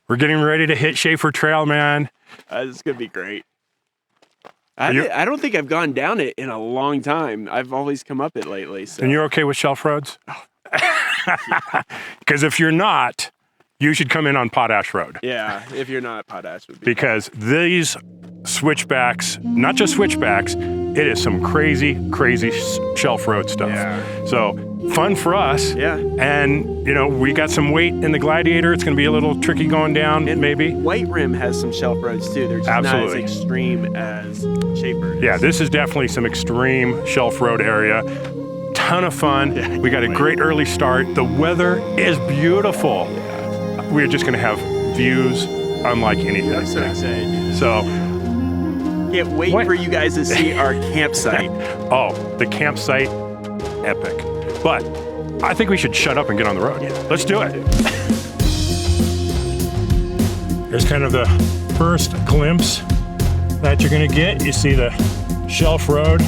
We're getting ready to hit Schafer Trail, man. This is going to be great. I don't think I've gone down it in a long time. I've always come up it lately. So. And you're okay with shelf roads? Because if you're not, you should come in on Potash Road. Yeah, if you're not, Potash would be. Because these switchbacks, not just switchbacks, it is some crazy, crazy shelf road stuff. Yeah. So fun for us. Yeah. And, you know, we got some weight in the Gladiator. It's going to be a little tricky going down, and maybe. White Rim has some shelf roads too. They're just Absolutely. not as extreme as Schafer. Yeah, this is definitely some extreme shelf road area. Ton of fun. Yeah, We got a great early start. The weather is beautiful. Yeah. We're just going to have views unlike anything. I'm so excited, dude. So, Can't wait for you guys to see our campsite. oh, the campsite, epic. But I think we should shut up and get on the road. Yeah. Let's do it. Here's kind of the first glimpse that you're gonna get. You see the shelf road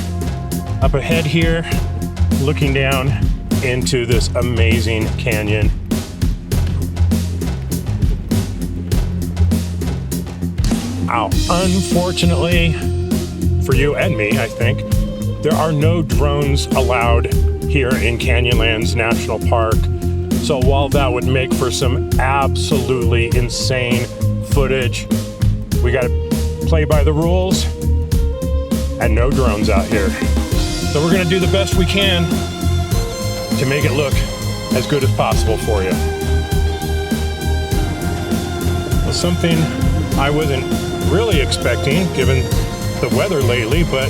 up ahead here, looking down into this amazing canyon. Ow. Unfortunately, for you and me, I think, there are no drones allowed here in Canyonlands National Park. So while that would make for some absolutely insane footage, we gotta play by the rules and no drones out here. So we're gonna do the best we can to make it look as good as possible for you. Well, something I wasn't really expecting given the weather lately, but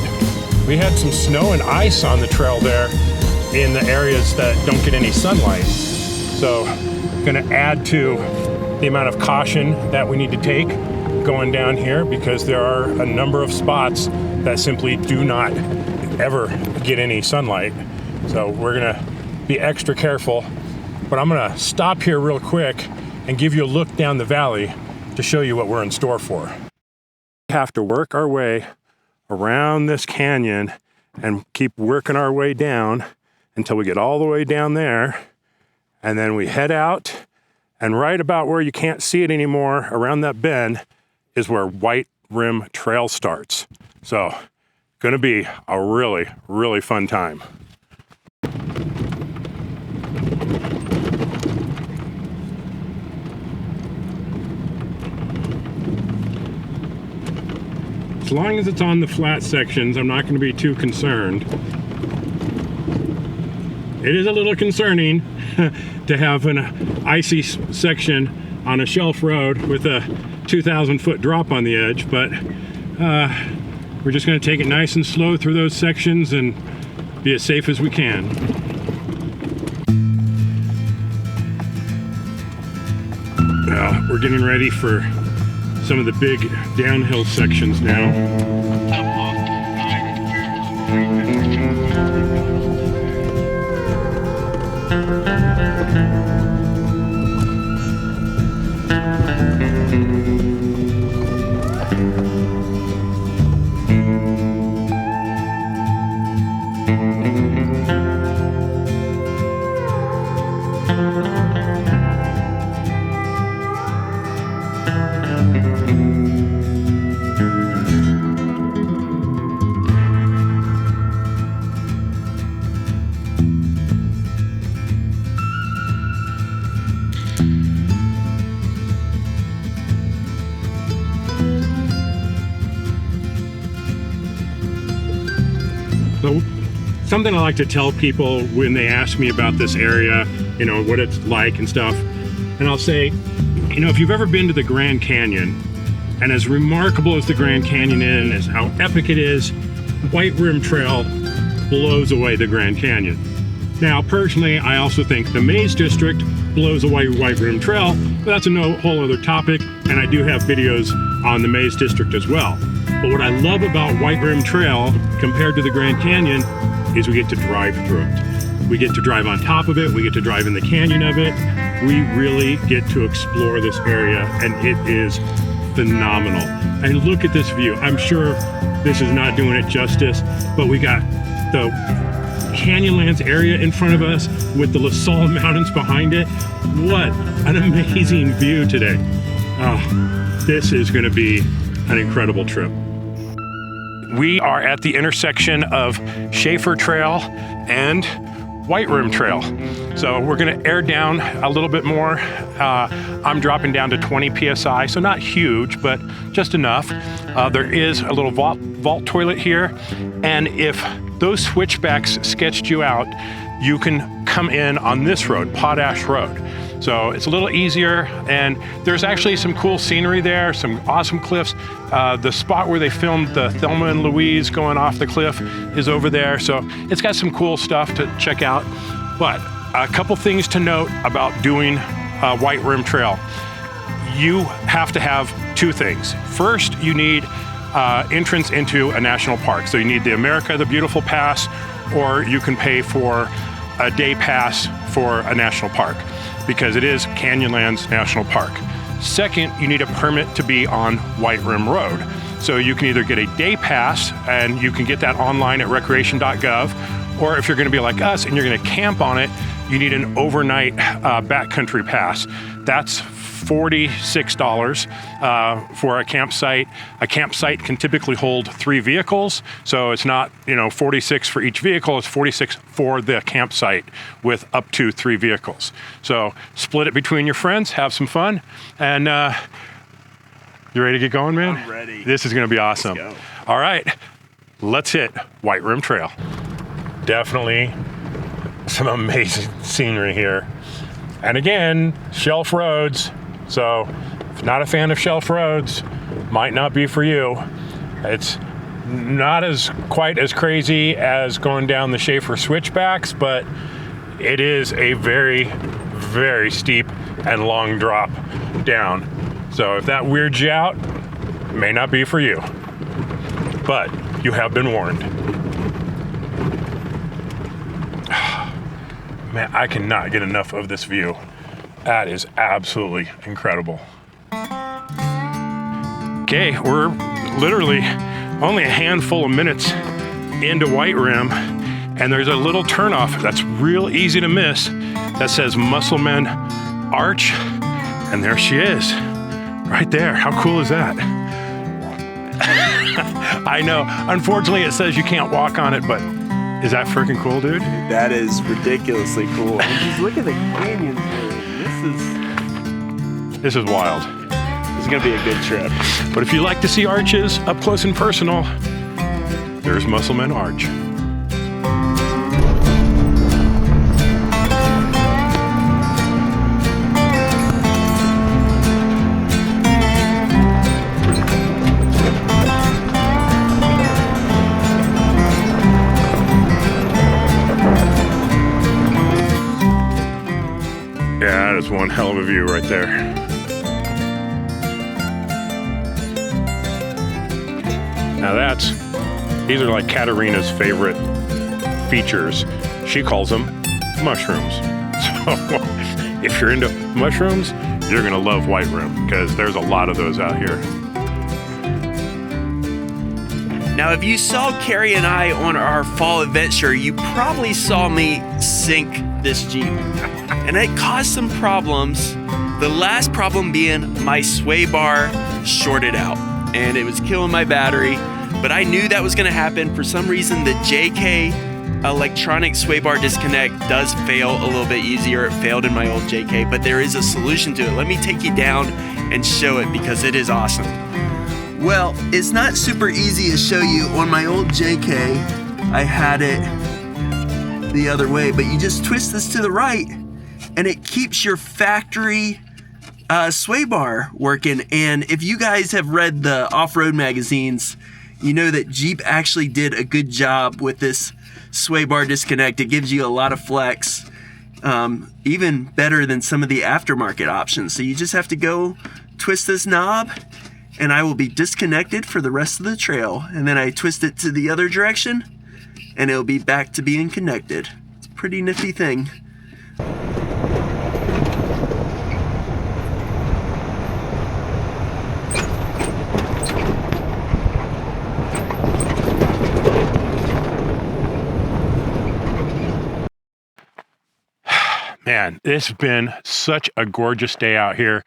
we had some snow and ice on the trail there in the areas that don't get any sunlight. So gonna add to the amount of caution that we need to take going down here, because there are a number of spots that simply do not ever get any sunlight. So we're gonna be extra careful, but I'm gonna stop here real quick and give you a look down the valley to show you what we're in store for. We have to work our way around this canyon and keep working our way down until we get all the way down there. And then we head out, and right about where you can't see it anymore, around that bend, is where White Rim Trail starts. So, gonna be a really, really fun time. As long as it's on the flat sections, I'm not going to be too concerned. It is a little concerning to have an icy section on a shelf road with a 2,000 foot drop on the edge, but we're just going to take it nice and slow through those sections and be as safe as we can. We're getting ready for some of the big downhill sections now. So something I like to tell people when they ask me about this area, you know, what it's like and stuff, and I'll say, you know, if you've ever been to the Grand Canyon, and as remarkable as the Grand Canyon is, as how epic it is, White Rim Trail blows away the Grand Canyon. Now, personally, I also think the Maze District blows away White Rim Trail, but that's a whole other topic, and I do have videos on the Maze District as well. But what I love about White Rim Trail compared to the Grand Canyon is we get to drive through it. We get to drive on top of it, we get to drive in the canyon of it. We really get to explore this area, and it is phenomenal. And look at this view. I'm sure this is not doing it justice, but we got the Canyonlands area in front of us with the La Salle Mountains behind it. What an amazing view today. Oh, this is going to be an incredible trip. We are at the intersection of Schafer Trail and White Rim Trail. So we're going to air down a little bit more. I'm dropping down to 20 PSI, so not huge, but just enough. There is a little vault toilet here. And if those switchbacks sketched you out, you can come in on this road, Potash Road. So it's a little easier, and there's actually some cool scenery there, some awesome cliffs. The spot where they filmed the Thelma and Louise going off the cliff is over there, so it's got some cool stuff to check out. But a couple things to note about doing White Rim Trail. You have to have two things. First, you need entrance into a national park. So you need the America the Beautiful Pass, or you can pay for a day pass for a national park, because it is Canyonlands National Park. Second, you need a permit to be on White Rim Road. So you can either get a day pass, and you can get that online at recreation.gov, or if you're gonna be like us and you're gonna camp on it, you need an overnight backcountry pass. That's $46 for a campsite. A campsite can typically hold 3 vehicles, so it's not, 46 for each vehicle, it's 46 for the campsite with up to 3 vehicles. So split it between your friends, have some fun, and you ready to get going, man? I'm ready. This is gonna be awesome. Let's go. All right, let's hit White Rim Trail. Definitely some amazing scenery here. And again, shelf roads. So if you're not a fan of shelf roads, might not be for you. It's not quite as crazy as going down the Schaefer switchbacks, but it is a very, very steep and long drop down. So if that weirds you out, it may not be for you. But you have been warned. Man, I cannot get enough of this view. That is absolutely incredible. Okay, we're literally only a handful of minutes into White Rim, and there's a little turnoff that's real easy to miss that says Muscleman Arch, and there she is, right there. How cool is that? I know, unfortunately it says you can't walk on it, but is that freaking cool, dude? That is ridiculously cool. And just look at the canyons. This is wild. This is gonna be a good trip. But if you like to see arches up close and personal, there's Muscleman Arch. Yeah, that is one hell of a view right there. Now these are like Katarina's favorite features. She calls them mushrooms. So if you're into mushrooms, you're gonna love White Rim, because there's a lot of those out here. Now, if you saw Carrie and I on our fall adventure, you probably saw me sink this Jeep. And it caused some problems. The last problem being my sway bar shorted out, and it was killing my battery. But I knew that was gonna happen. For some reason, the JK electronic sway bar disconnect does fail a little bit easier. It failed in my old JK, but there is a solution to it. Let me take you down and show it, because it is awesome. Well, it's not super easy to show you. On my old JK, I had it the other way, but you just twist this to the right and it keeps your factory sway bar working. And if you guys have read the off-road magazines, you know that Jeep actually did a good job with this sway bar disconnect. It gives you a lot of flex, even better than some of the aftermarket options. So you just have to go twist this knob, and I will be disconnected for the rest of the trail. And then I twist it to the other direction, and it'll be back to being connected. It's a pretty nifty thing. Man, it's been such a gorgeous day out here.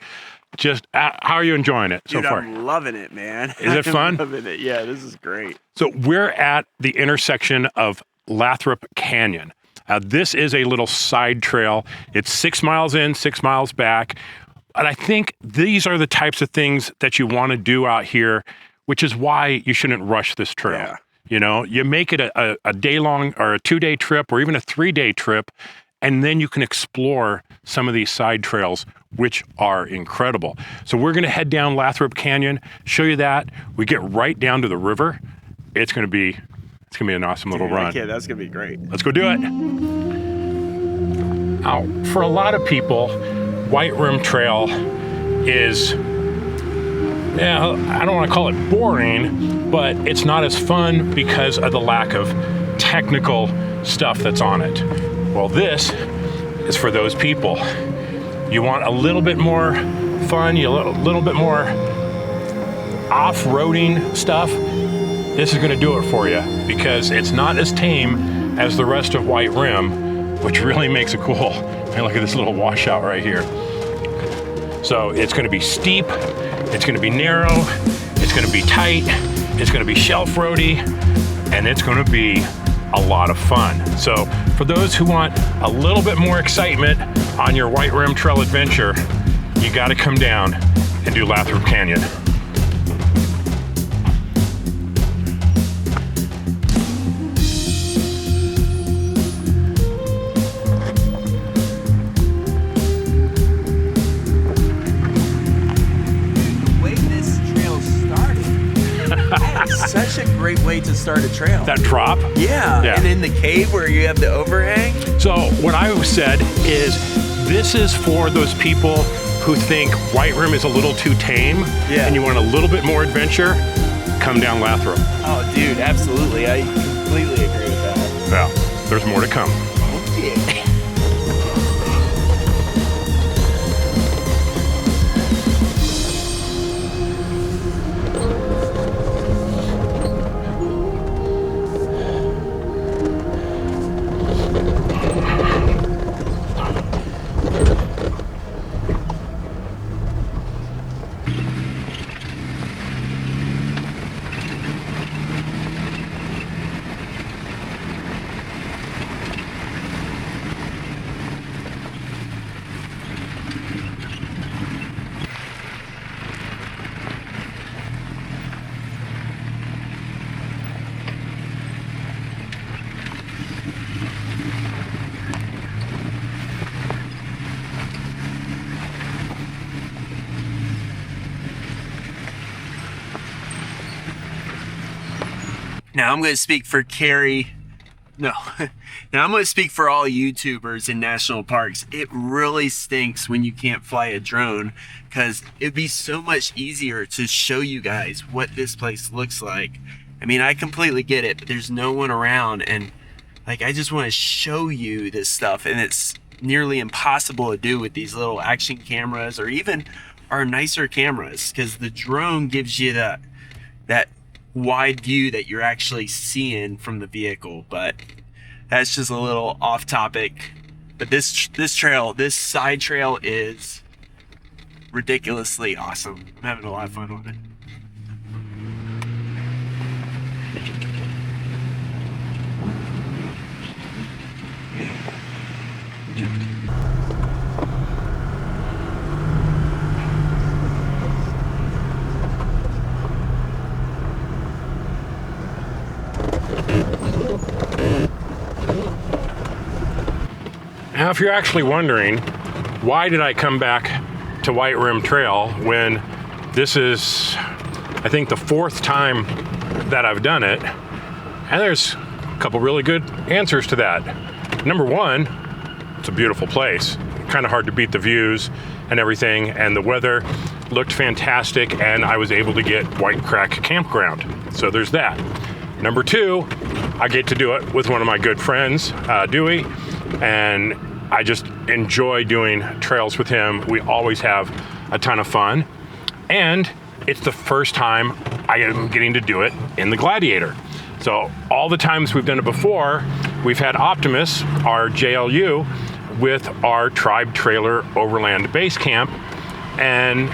just how are you enjoying it so Dude, far? I'm loving it, man. Is it fun? I'm loving it. Yeah, this is great. So we're at the intersection of Lathrop Canyon. This is a little side trail. It's 6 miles in, 6 miles back. And I think these are the types of things that you want to do out here, which is why you shouldn't rush this trail. Yeah. You know, you make it a day-long or a 2-day trip or even a 3-day trip, and then you can explore some of these side trails, which are incredible. So we're going to head down Lathrop Canyon, show you that. We get right down to the river. It's going to be an awesome little run. Yeah, that's going to be great. Let's go do it. Now, for a lot of people, White Rim Trail is, I don't want to call it boring, but it's not as fun because of the lack of technical stuff that's on it. Well, this is for those people. You want a little bit more fun, a little bit more off-roading stuff. This is going to do it for you because it's not as tame as the rest of White Rim, which really makes it cool. And look at this little washout right here. So it's going to be steep, it's going to be narrow, it's going to be tight, it's going to be shelf roady, and it's going to be a lot of fun. So for those who want a little bit more excitement on your White Rim Trail adventure, you got to come down and do Lathrop Canyon. Such a great way to start a trail. That drop? Yeah. And in the cave where you have the overhang. So what I said is this is for those people who think White Rim is a little too tame and you want a little bit more adventure, come down Lathrop. Oh, dude, absolutely. I completely agree with that. Well, there's more to come. Oh, yeah. Now I'm going to speak for Carrie. No. Now I'm going to speak for all YouTubers in national parks. It really stinks when you can't fly a drone because it'd be so much easier to show you guys what this place looks like. I mean, I completely get it, but there's no one around and like I just want to show you this stuff and it's nearly impossible to do with these little action cameras or even our nicer cameras because the drone gives you that wide view that you're actually seeing from the vehicle. But that's just a little off topic. But this side trail is ridiculously awesome. I'm having a lot of fun with it. Now, if you're actually wondering, why did I come back to White Rim Trail when this is, I think, the 4th time that I've done it? And there's a couple really good answers to that. Number one, it's a beautiful place. Kind of hard to beat the views and everything, and the weather looked fantastic, and I was able to get White Crack Campground. So there's that. Number two, I get to do it with one of my good friends, Dewie, and I just enjoy doing trails with him. We always have a ton of fun. And it's the first time I am getting to do it in the Gladiator. So all the times we've done it before, we've had Optimus, our JLU, with our Tribe Trailer Overland Base Camp. and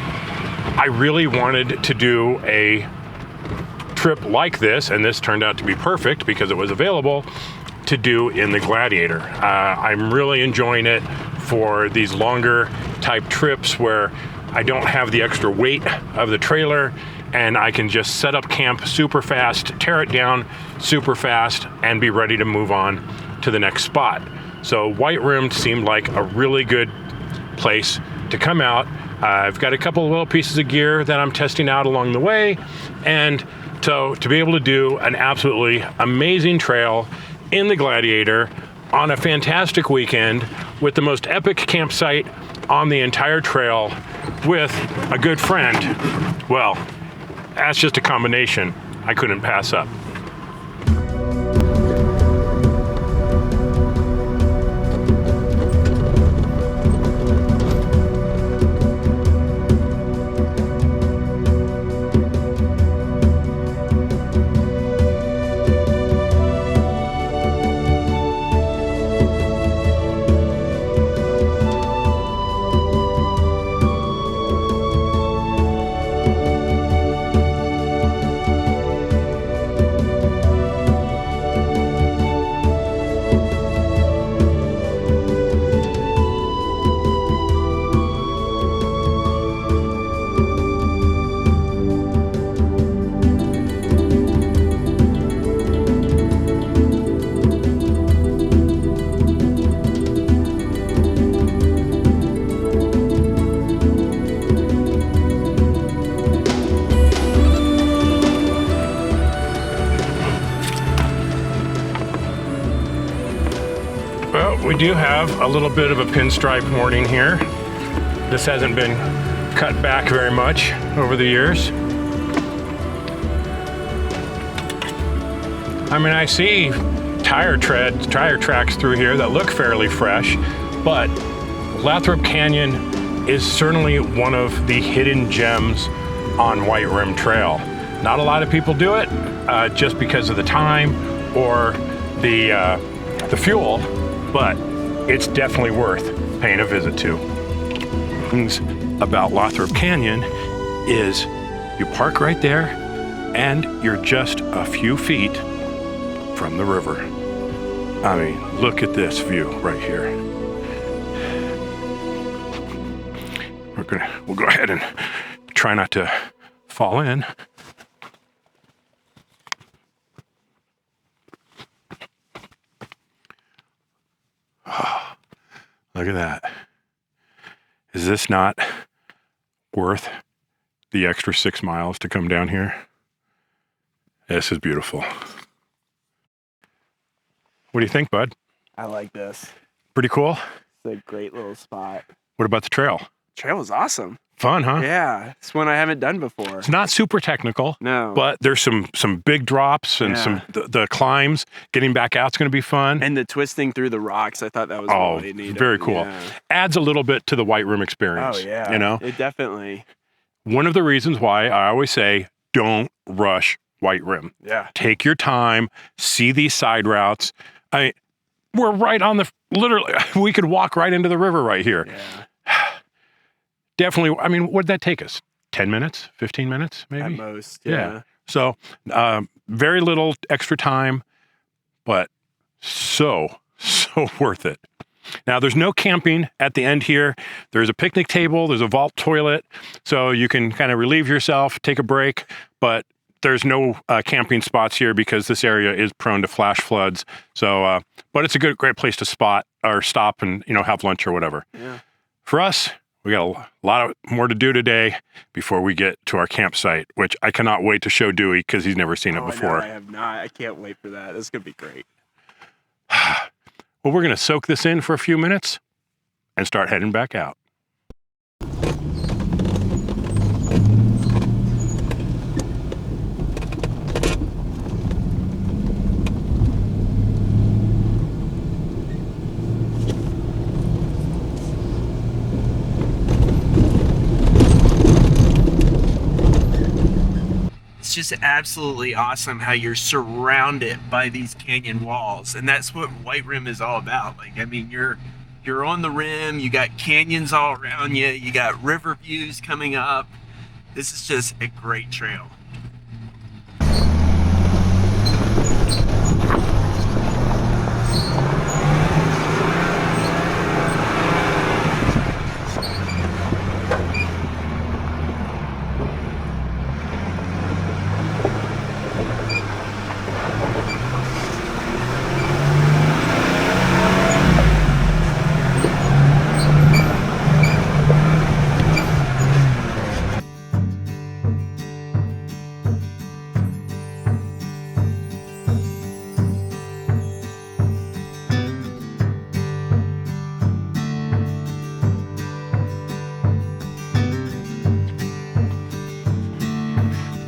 I really wanted to do a trip like this, and this turned out to be perfect because it was available to do in the Gladiator. I'm really enjoying it for these longer type trips where I don't have the extra weight of the trailer, and I can just set up camp super fast, tear it down super fast, and be ready to move on to the next spot. So White Rim seemed like a really good place to come out. I've got a couple of little pieces of gear that I'm testing out along the way, and so to be able to do an absolutely amazing trail in the Gladiator on a fantastic weekend with the most epic campsite on the entire trail with a good friend, well, that's just a combination I couldn't pass up. We do have a little bit of a pinstripe warning here. This hasn't been cut back very much over the years. I mean, I see tire tracks through here that look fairly fresh, but Lathrop Canyon is certainly one of the hidden gems on White Rim Trail. Not a lot of people do it just because of the time or the fuel, but it's definitely worth paying a visit to. Things about Lathrop Canyon is you park right there and you're just a few feet from the river. I mean, look at this view right here. We'll go ahead and try not to fall in. Oh, look at that. Is this not worth the extra 6 miles to come down here? This is beautiful. What do you think, bud? I like this. Pretty cool? It's a great little spot. What about the trail? Trail is awesome. Fun, huh? Yeah, it's one I haven't done before. It's not super technical. No. But there's some big drops and the climbs. Getting back out's going to be fun. And the twisting through the rocks, I thought that was really neat. Very cool. Yeah. Adds a little bit to the White Rim experience. Oh, yeah. You know? It definitely. One of the reasons why I always say, don't rush White Rim. Yeah. Take your time, see these side routes. We're right on literally, we could walk right into the river right here. Yeah. Definitely, I mean, what did that take us? 10 minutes? 15 minutes, maybe? At most, yeah. So, very little extra time, but so worth it. Now, there's no camping at the end here. There's a picnic table, there's a vault toilet, so you can kind of relieve yourself, take a break, but there's no camping spots here because this area is prone to flash floods. So, but it's a great place to stop and, have lunch or whatever. Yeah. For us, we got a lot more to do today before we get to our campsite, which I cannot wait to show Dewie because he's never seen it before. I have not. I can't wait for that. This is going to be great. Well, we're going to soak this in for a few minutes and start heading back out. It's just absolutely awesome how you're surrounded by these canyon walls, and that's what White Rim is all about. Like, I mean, you're You're on the rim, you got canyons all around you, you got river views coming up. This is just a great trail.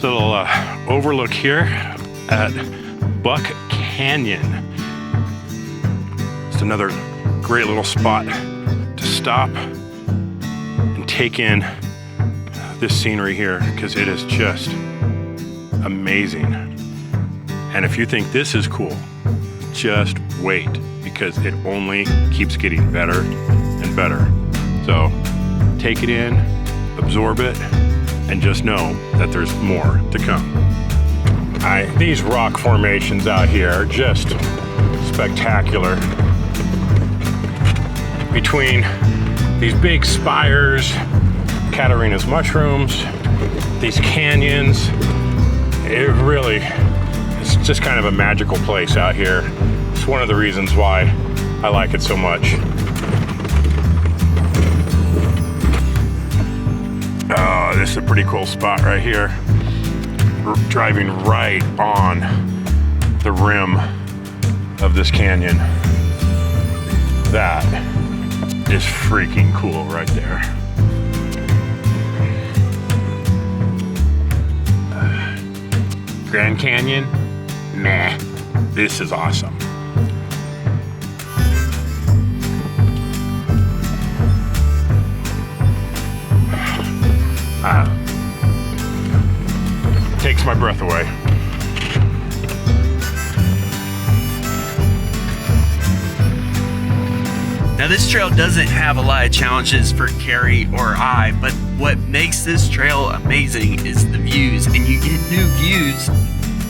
Little overlook here at Buck Canyon. It's another great little spot to stop and take in this scenery here, because it is just amazing. And if you think this is cool, just wait, because it only keeps getting better and better. So take it in, absorb it, and just know that there's more to come. These rock formations out here are just spectacular. Between these big spires, Catarina's mushrooms, these canyons, it's just kind of a magical place out here. It's one of the reasons why I like it so much. Oh, this is a pretty cool spot right here. We're driving right on the rim of this canyon. That is freaking cool right there. Grand Canyon? Meh. This is awesome. Takes my breath away. Now this trail doesn't have a lot of challenges for Carrie or I, but what makes this trail amazing is the views, and you get new views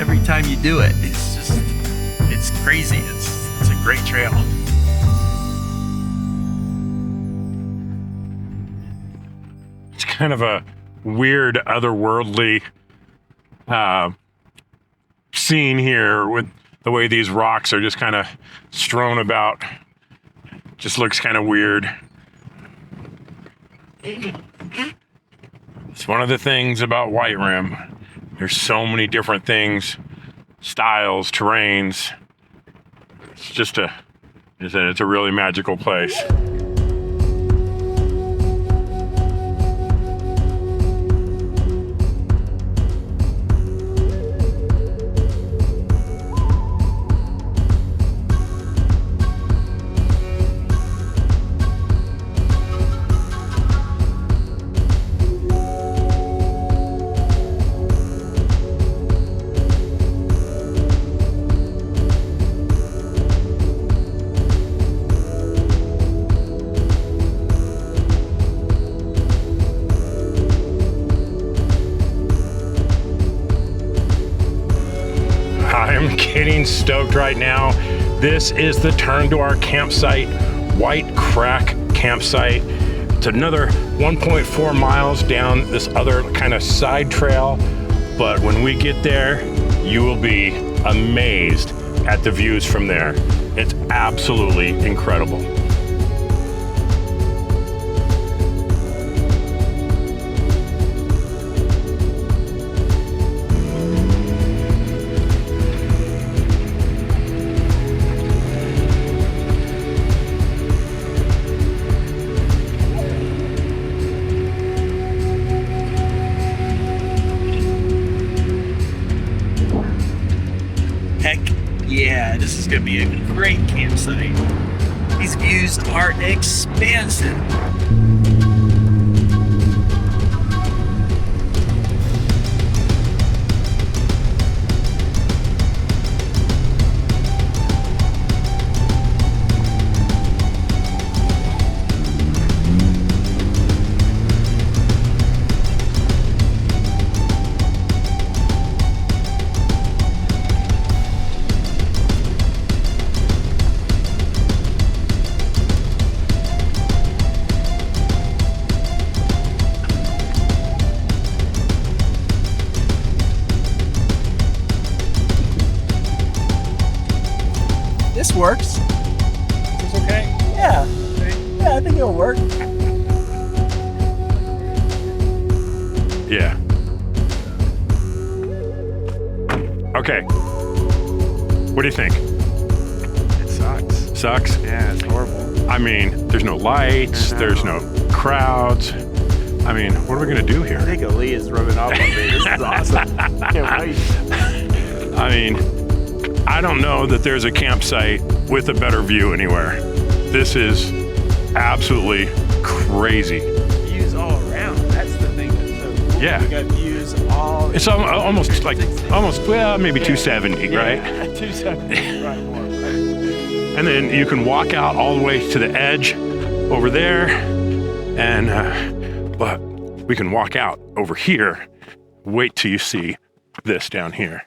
every time you do it. It's crazy. It's a great trail. It's kind of a weird, otherworldly scene here with the way these rocks are just kind of strewn about. Just looks kind of weird. It's one of the things about White Rim. There's so many different things, styles, terrains. It's just it's a really magical place. I'm getting stoked right now. This is the turn to our campsite, White Crack Campsite. It's another 1.4 miles down this other kind of side trail, but when we get there, you will be amazed at the views from there. It's absolutely incredible. Yeah, this is gonna be a great campsite. These views are expansive. works. It's okay? Yeah. Yeah, I think it'll work. Yeah. Okay. What do you think? It sucks. Sucks? Yeah, it's horrible. I mean, there's no lights, there's no crowds. I mean, what are we gonna do I here? think Lee is rubbing off on me. This is awesome. Can't wait. I mean, I don't know that there's a campsite with a better view anywhere. This is absolutely crazy. Views all around. That's the thing that's so cool. Yeah. We got views all. It's almost like, well, maybe 270, yeah, right? 270. Right, more. Right. And then you can walk out all the way to the edge over there, and but we can walk out over here. Wait till you see this down here.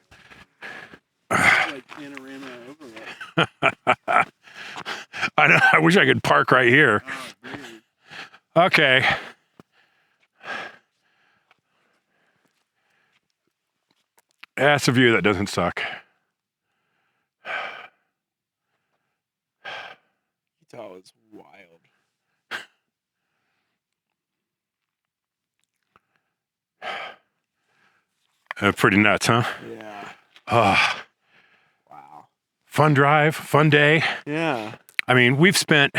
Like panorama overlook. I know. I wish I could park right here. Oh, dude. Okay. That's a view that doesn't suck. Utah is wild. Pretty nuts, huh? Yeah. Wow. Fun drive, fun day. Yeah. I mean, we've spent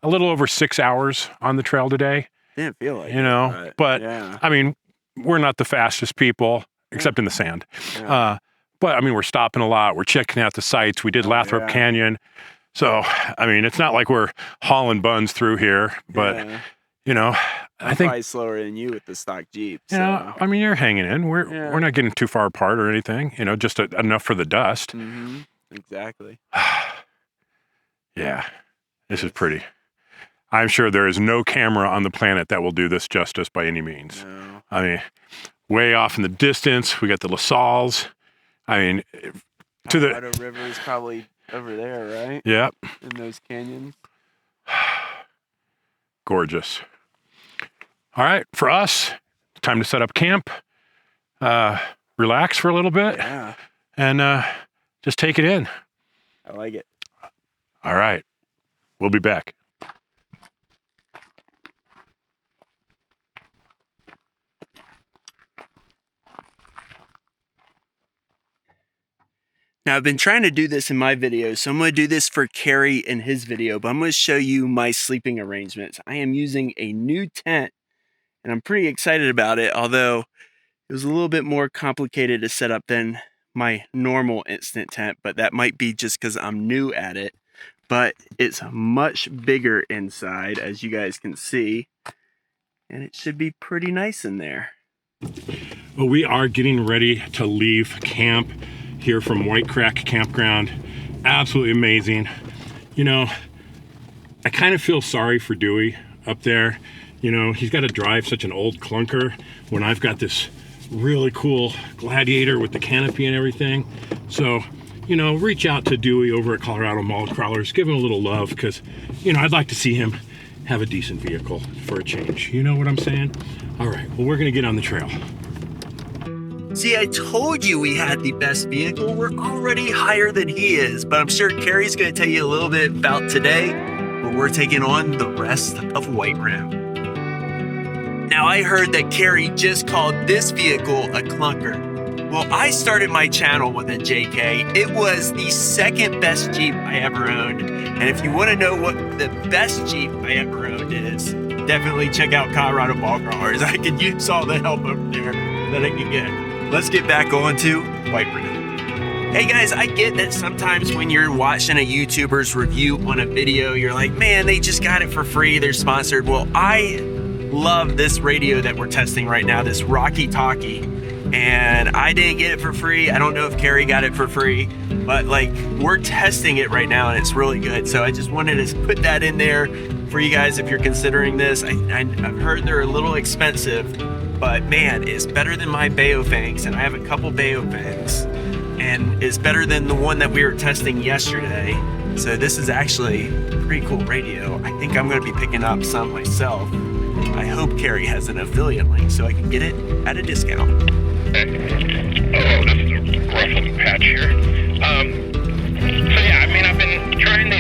a little over 6 hours on the trail today, Didn't feel like you know, it, but yeah. I mean, we're not the fastest people, except in the sand. Yeah. But I mean, we're stopping a lot. We're checking out the sites. We did Lathrop yeah. Canyon. So, I mean, it's not like we're hauling buns through here, but Yeah. you know, I'm I think, probably slower than you with the stock Jeep. you know, I mean, you're hanging in. We're not getting too far apart or anything, you know, just enough for the dust. Mm-hmm. Exactly. Yeah, this is pretty. I'm sure there is no camera on the planet that will do this justice by any means. No. I mean, way off in the distance, we got the La Salles. I mean, to the Colorado River is probably over there, right? Yep, In those canyons. gorgeous. All right, for us, time to set up camp, relax for a little bit, Yeah. and just take it in. I like it. All right, we'll be back. Now, I've been trying to do this in my videos, so I'm going to do this for Kerry in his video, but I'm going to show you my sleeping arrangements. I am using a new tent, and I'm pretty excited about it, although it was a little bit more complicated to set up than my normal instant tent, but that might be just because I'm new at it. But it's much bigger inside, as you guys can see, and it should be pretty nice in there. Well, we are getting ready to leave camp here from White Crack Campground. Absolutely amazing. You know, I kind of feel sorry for Dewie up there. You know, he's got to drive such an old clunker when I've got this really cool Gladiator with the canopy and everything. So, you know, reach out to Dewie over at Colorado Mall Crawlers. Give him a little love because, you know, I'd like to see him have a decent vehicle for a change. You know what I'm saying? All right, well, we're gonna get on the trail. See, I told you we had the best vehicle. We're already higher than he is, but I'm sure Kerry's going to tell you a little bit about today, where we're taking on the rest of White Rim. Now, I heard that Kerry just called this vehicle a clunker. Well, I started my channel with a JK. It was the second best Jeep I ever owned. And if you want to know what the best Jeep I ever owned is, definitely check out Colorado Mall Crawlers. I could use all the help over there that I can get. Let's get back on to White Rim. Hey guys, I get that sometimes when you're watching a YouTuber's review on a video, you're like, man, they just got it for free, they're sponsored. Well, I love this radio that we're testing right now, this Rocky Talkie. And I didn't get it for free. I don't know if Kerry got it for free, but like we're testing it right now and it's really good. So I just wanted to put that in there for you guys if you're considering this. I've heard they're a little expensive, but man, it's better than my Baofangs, and I have a couple Baofangs, and it's better than the one that we were testing yesterday. So this is actually a pretty cool radio. I think I'm gonna be picking up some myself. I hope Kerry has an affiliate link so I can get it at a discount. Oh, this is a rough little patch here. So yeah, I mean, I've been trying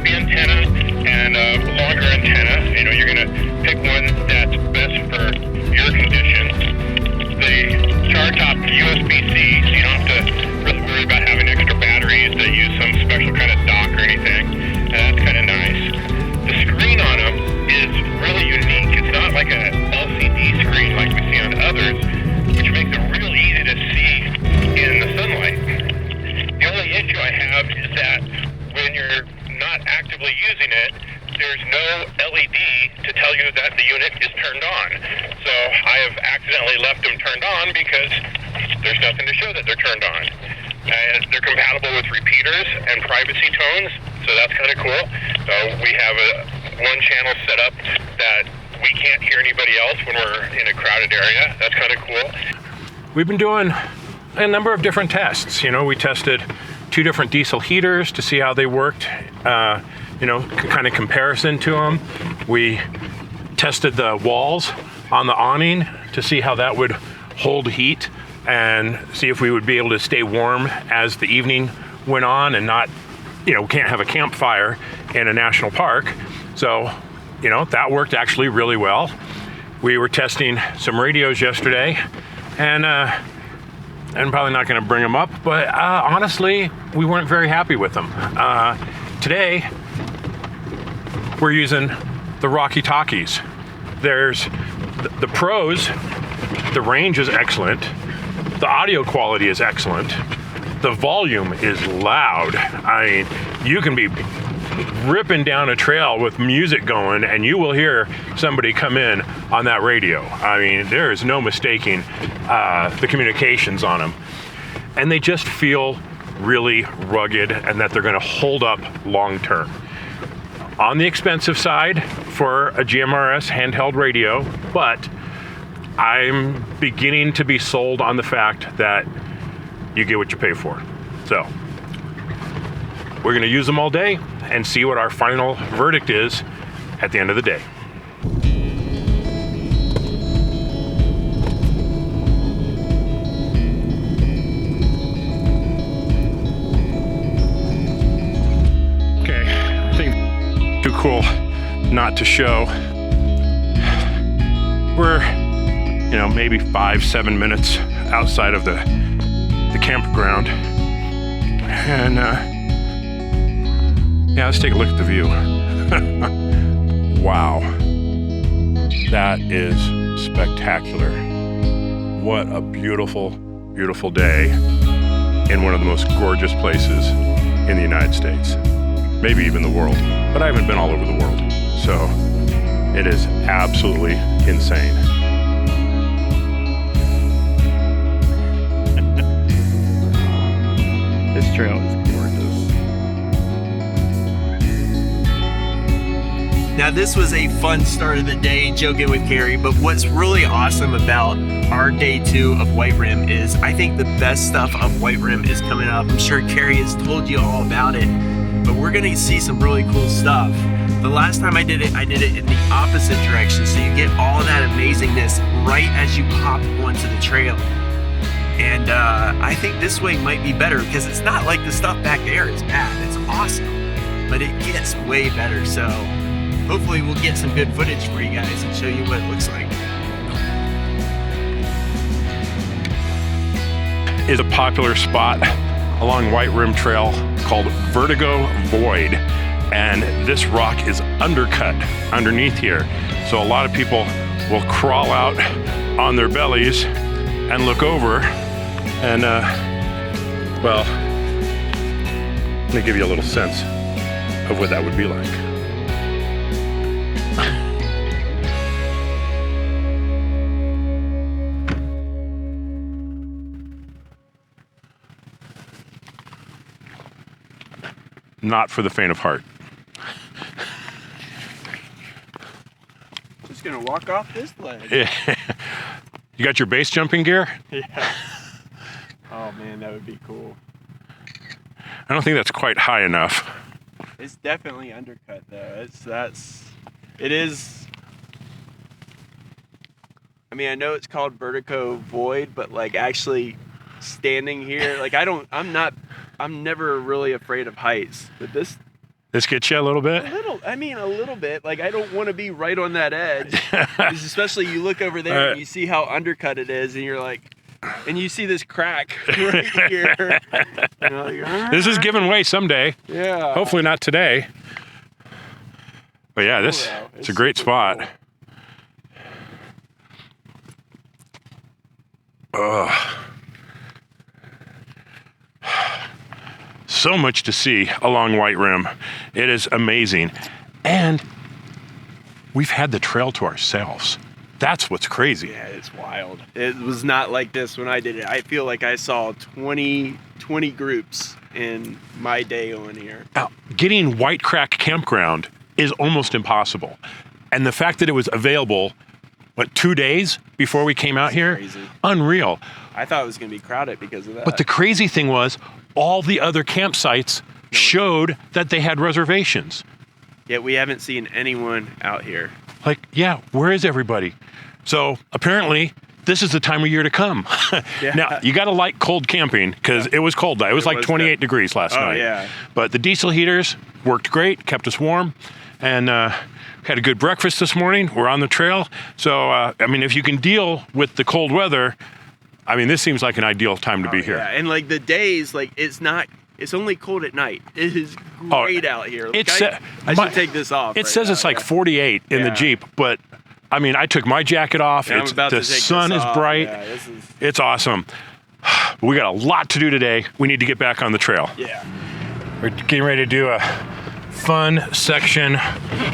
USB antenna and a longer antenna. You know, you're going to pick one that's best for your conditions. They charge off USB-C, so you don't have to really worry about having extra batteries that use some special kind of dock or anything, and that's kind of nice. The screen on them is really unique. It's not like a LCD screen like we see on others, which makes it real easy to see in the sunlight. The only issue I have is that when you're not actively using it, there's no LED to tell you that the unit is turned on. So I have accidentally left them turned on because there's nothing to show that they're turned on. And they're compatible with repeaters and privacy tones, so that's kind of cool. So we have one channel set up that we can't hear anybody else when we're in a crowded area. That's kind of cool. We've been doing a number of different tests. You know, we tested 2 different diesel heaters to see how they worked, you know, kind of comparison to them. We tested the walls on the awning to see how that would hold heat and see if we would be able to stay warm as the evening went on and not, you know, can't have a campfire in a national park. So, you know, that worked actually really well. We were testing some radios yesterday, and I'm probably not going to bring them up, but honestly, we weren't very happy with them. Today, we're using the Rocky Talkies. There's the pros, the range is excellent, the audio quality is excellent, the volume is loud. I mean, you can be ripping down a trail with music going and you will hear somebody come in on that radio. I mean, there is no mistaking the communications on them. And they just feel really rugged and that they're going to hold up long term. On the expensive side for a GMRS handheld radio, but I'm beginning to be sold on the fact that you get what you pay for. So we're going to use them all day and see what our final verdict is at the end of the day. Okay, I think too cool not to show. We're, you know, maybe 5-7 minutes outside of the campground, and yeah, let's take a look at the view. Wow, that is spectacular. What a beautiful, beautiful day in one of the most gorgeous places in the United States, maybe even the world, but I haven't been all over the world, so it is absolutely insane. This trail is gorgeous. Now this was a fun start of the day, joking with Carrie, but what's really awesome about our day 2 of White Rim is I think the best stuff of White Rim is coming up. I'm sure Carrie has told you all about it, but we're gonna see some really cool stuff. The last time I did it in the opposite direction, so you get all of that amazingness right as you pop onto the trail. And I think this way might be better because it's not like the stuff back there is bad. It's awesome, but it gets way better. So hopefully we'll get some good footage for you guys and show you what it looks like. Is a popular spot along White Rim Trail called Vertigo Void, and this rock is undercut underneath here. So a lot of people will crawl out on their bellies and look over. And, well, let me give you a little sense of what that would be like. Not for the faint of heart. Just gonna walk off this ledge. Yeah. You got your base jumping gear? Yeah. Oh man, that would be cool. I don't think that's quite high enough. It's definitely undercut though. It is. I mean, I know it's called Vertigo Void, but like actually standing here, like I'm never really afraid of heights, but this This gets you a little bit? A little bit. Like, I don't want to be right on that edge. Especially you look over there and you see how undercut it is, and you're like, and you see this crack right here. Like, this is giving way someday. Yeah. Hopefully not today. But yeah, it's a great spot. Cool. So much to see along White Rim. It is amazing. And we've had the trail to ourselves. That's what's crazy. Yeah, it's wild. It was not like this when I did it. I feel like I saw 20 groups in my day on here. Now, getting White Crack Campground is almost impossible. And the fact that it was available, 2 days before we came out here? Crazy. Unreal. I thought it was going to be crowded because of that. But the crazy thing was, all the other campsites showed that they had reservations. Yet we haven't seen anyone out here. Like, yeah, where is everybody? So apparently, this is the time of year to come. Yeah. Now, you got to like cold camping because it was cold. It was like 28 degrees last night. Yeah. But the diesel heaters worked great, kept us warm, and had a good breakfast this morning. We're on the trail. So, if you can deal with the cold weather, this seems like an ideal time to be here. Yeah, and like the days, like it's only cold at night. It is great out here. Like, I should take this off. It says it's like 48 in the Jeep, but I took my jacket off. Yeah, the sun is bright. Yeah, it's awesome. We got a lot to do today. We need to get back on the trail. Yeah. We're getting ready to do a fun section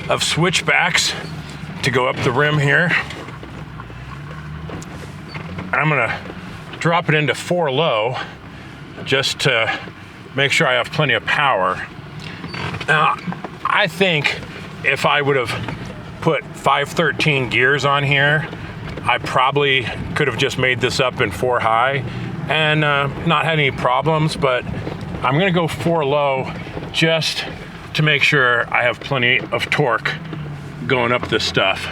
of switchbacks to go up the rim here. I'm gonna drop it into 4 low just to make sure I have plenty of power. Now, I think if I would have put 513 gears on here, I probably could have just made this up in 4 high and not had any problems, but I'm gonna go 4 low just to make sure I have plenty of torque going up this stuff.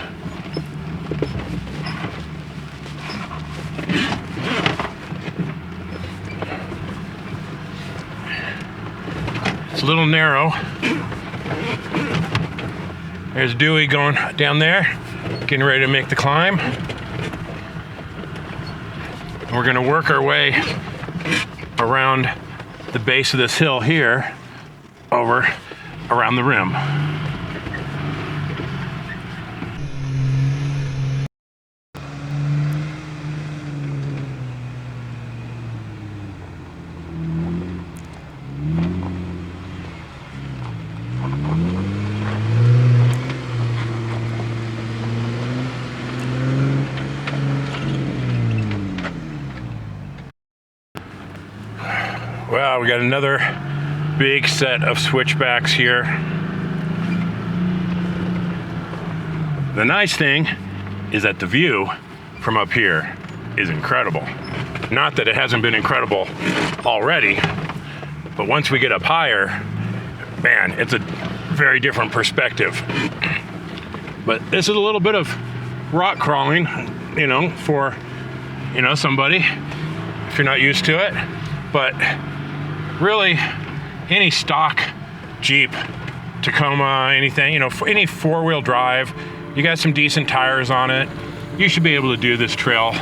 It's a little narrow. There's Dewie going down there, getting ready to make the climb. We're gonna work our way around the base of this hill here, over around the rim. Wow, we got another big set of switchbacks here. The nice thing is that the view from up here is incredible. Not that it hasn't been incredible already, but once we get up higher, man, it's a very different perspective. But this is a little bit of rock crawling, for, somebody, if you're not used to it. But really, any stock Jeep, Tacoma, anything, any 4-wheel drive, you got some decent tires on it, you should be able to do this trail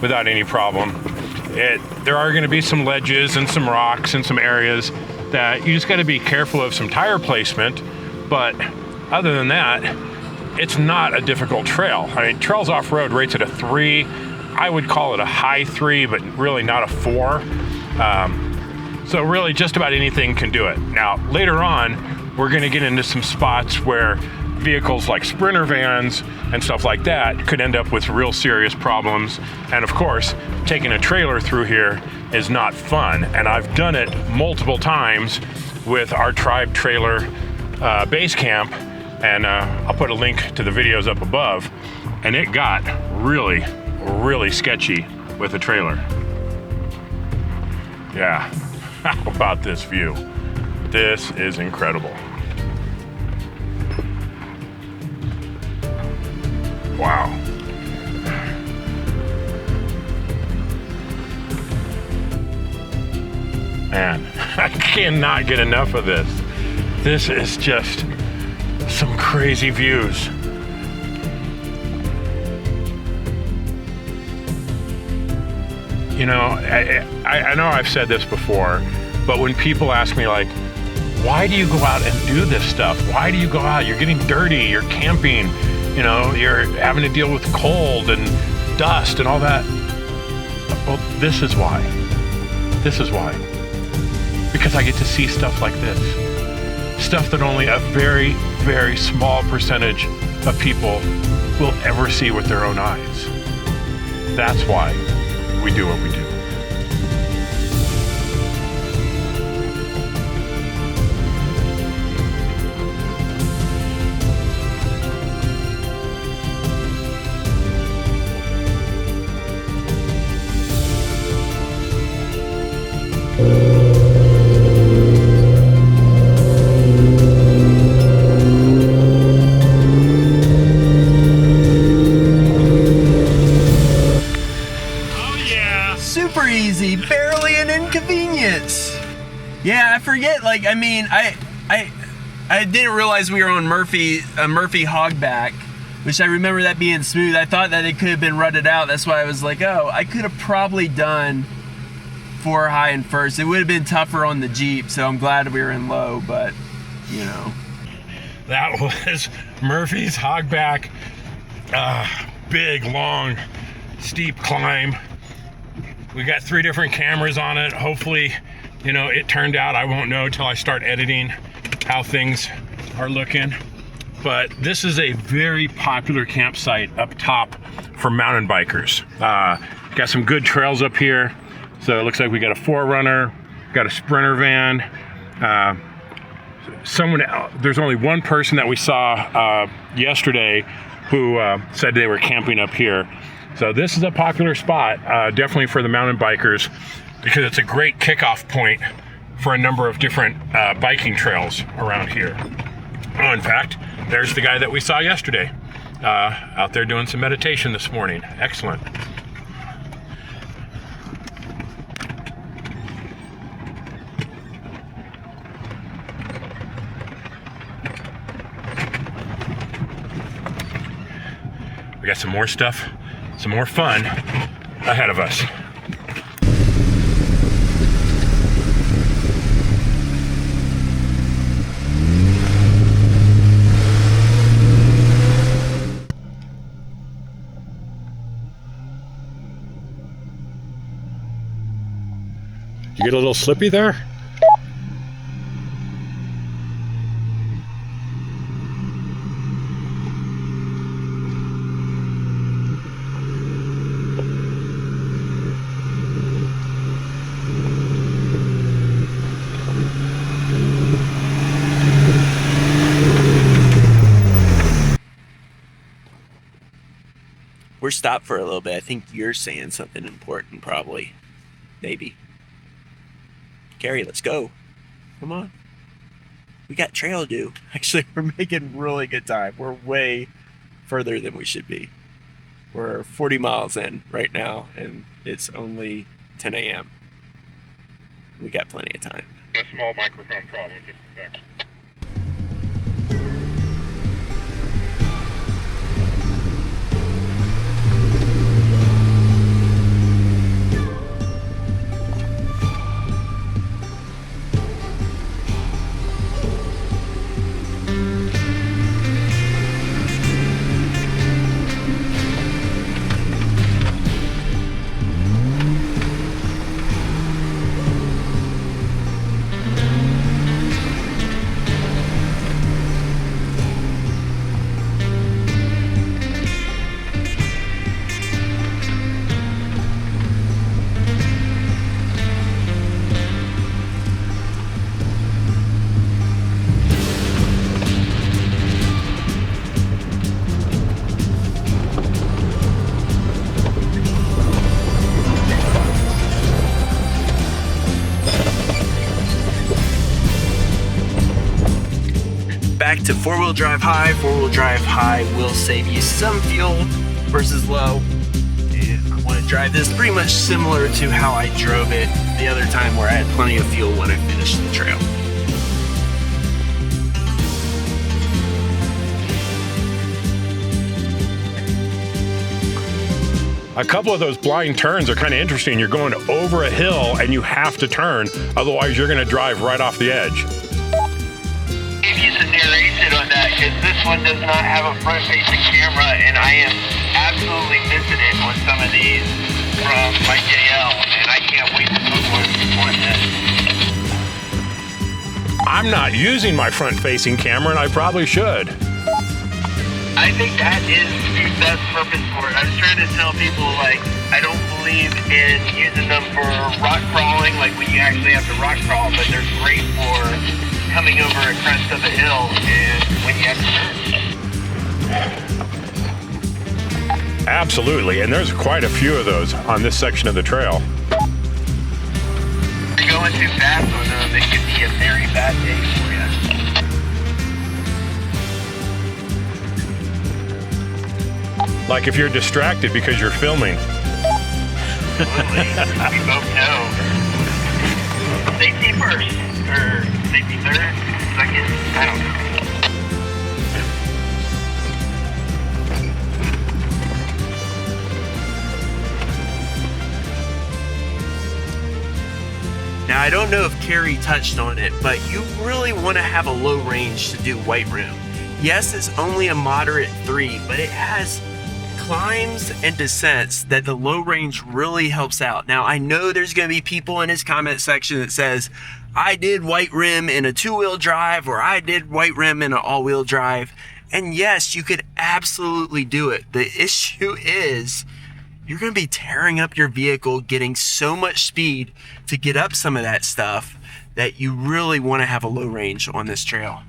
without any problem. There are going to be some ledges and some rocks and some areas that you just got to be careful of some tire placement, but other than that, it's not a difficult trail. Trails Off-Road rates at a 3. I would call it a high 3, but really not a 4. So really just about anything can do it. Now, later on, we're gonna get into some spots where vehicles like Sprinter vans and stuff like that could end up with real serious problems. And of course, taking a trailer through here is not fun. And I've done it multiple times with our Tribe trailer base camp. And I'll put a link to the videos up above. And it got really, really sketchy with a trailer. Yeah, how about this view? This is incredible. Wow. Man, I cannot get enough of this. This is just some crazy views. You know, I know I've said this before, but when people ask me like, why do you go out and do this stuff? Why do you go out? You're getting dirty, you're camping, you know, you're having to deal with cold and dust and all that. Well, this is why. This is why. Because I get to see stuff like this. Stuff that only a very, very small percentage of people will ever see with their own eyes. That's why we do what we do. Yeah, I forget. Like, I mean, I didn't realize we were on Murphy Hogback, which I remember that being smooth. I thought that it could have been rutted out. That's why I was like, oh, I could have probably done 4 high and first. It would have been tougher on the Jeep, so I'm glad we were in low. But you know, that was Murphy's Hogback. Big, long, steep climb. We got 3 different cameras on it. Hopefully, you know, it turned out. I won't know till I start editing how things are looking. But this is a very popular campsite up top for mountain bikers. Got some good trails up here. So it looks like we got a 4Runner, got a Sprinter van. There's only one person that we saw yesterday who said they were camping up here. So this is a popular spot, definitely for the mountain bikers, because it's a great kickoff point for a number of different biking trails around here. Oh, in fact, there's the guy that we saw yesterday out there doing some meditation this morning. Excellent. We got some more stuff, some more fun ahead of us. You get a little slippy there? We're stopped for a little bit. I think you're saying something important, probably. Maybe. Carrie, let's go. Come on. We got trail to do. Actually, we're making really good time. We're way further than we should be. We're 40 miles in right now, and it's only 10 a.m. We got plenty of time. A small microphone problem, just a sec. Back to four-wheel drive high. Four-wheel drive high will save you some fuel versus low. And I want to drive this pretty much similar to how I drove it the other time, where I had plenty of fuel when I finished the trail. A couple of those blind turns are kind of interesting. You're going over a hill and you have to turn, otherwise you're going to drive right off the edge. Give you some narration on that, because this one does not have a front-facing camera, and I am absolutely missing it on some of these from my JL, and I can't wait to put one on this. I'm not using my front-facing camera, and I probably should. I think that is the best purpose for it. I was trying to tell people, like, I don't believe in using them for rock crawling, like when you actually have to rock crawl, but they're great for coming over a crest of a hill and when you have to turn. Absolutely, and there's quite a few of those on this section of the trail. If you're going too fast on them, it could be a very bad day for you. Like if you're distracted because you're filming. Absolutely. We both know. Safety first, or safety third, second, I don't know. Now, I don't know if Carrie touched on it, but you really want to have a low range to do White Rim. Yes, it's only a moderate 3, but it has climbs and descents that the low range really helps out. Now, I know there's going to be people in his comment section that says, I did White Rim in a 2-wheel drive, or I did White Rim in an all-wheel drive. And yes, you could absolutely do it. The issue is you're going to be tearing up your vehicle, getting so much speed to get up some of that stuff that you really want to have a low range on this trail.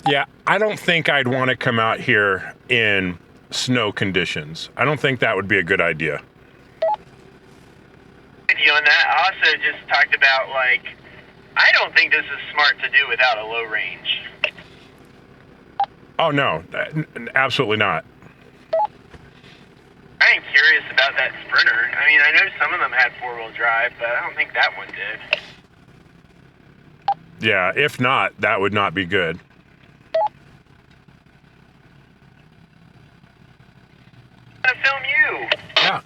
Yeah, I don't think I'd want to come out here in snow conditions. I don't think that would be a good idea. With you on that, I also just talked about, like, I don't think this is smart to do without a low range. Oh, no, absolutely not. I am curious about that Sprinter. I mean, I know some of them had 4-wheel drive, but I don't think that one did. Yeah, if not, that would not be good. I film you. Yeah.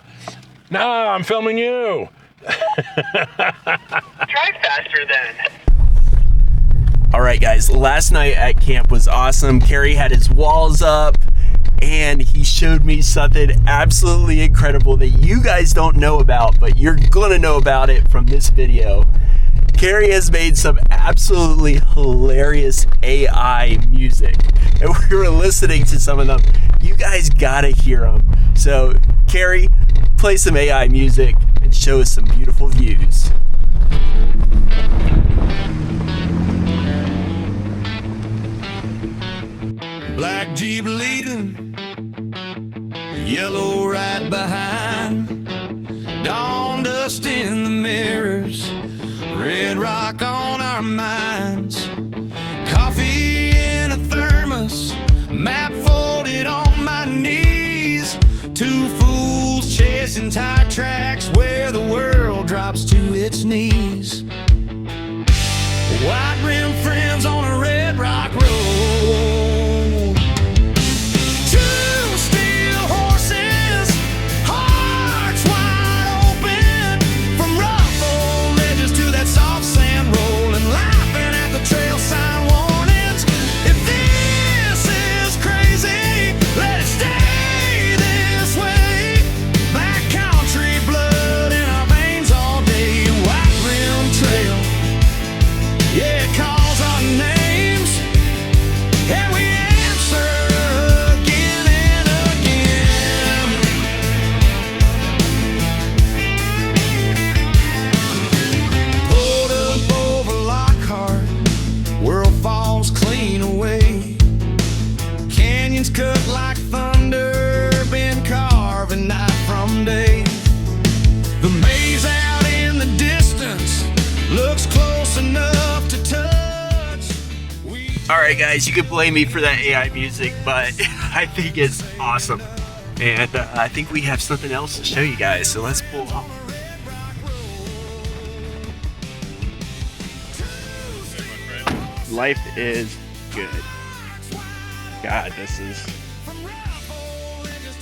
No, I'm filming you. Drive faster then. All right, guys, last night at camp was awesome. Kerry had his walls up and he showed me something absolutely incredible that you guys don't know about, but you're gonna know about it from this video. Kerry has made some absolutely hilarious AI music, and we were listening to some of them. You guys gotta hear them. So, Kerry, play some AI music and show us some beautiful views. Black Jeep leading, yellow right behind. Dawn dust in the mirrors, red rock on our minds. Coffee in a thermos, map folded on my knees. Two fools chasing tire tracks where the world drops to its knees. White rim friends on a red rock road. Two steel horses, hearts wide open. From rough old ledges to that soft sand rolling, laughing at the trail sign warnings. If this is crazy, let it stay this way. Backcountry blood in our veins all day. White rim trail, yeah, it calls our names, and we answer again and again. Pulled up over Lockhart, world falls clean away. Canyons cut like thunder, been carving night from day. The maze out in the distance looks close enough to touch. All right, guys, you can blame me for that AI music, but I think it's awesome. And I think we have something else to show you guys, so let's pull off. Life is good. God,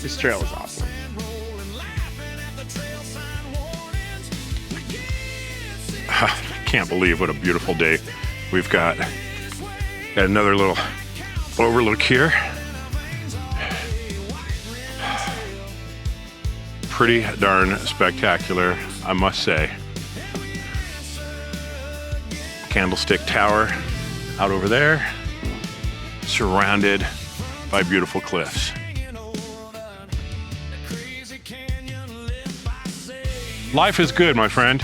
this trail is awesome. Can't believe what a beautiful day we've got. Got another little overlook here. Pretty darn spectacular, I must say. Candlestick Tower out over there, surrounded by beautiful cliffs. Life is good, my friend.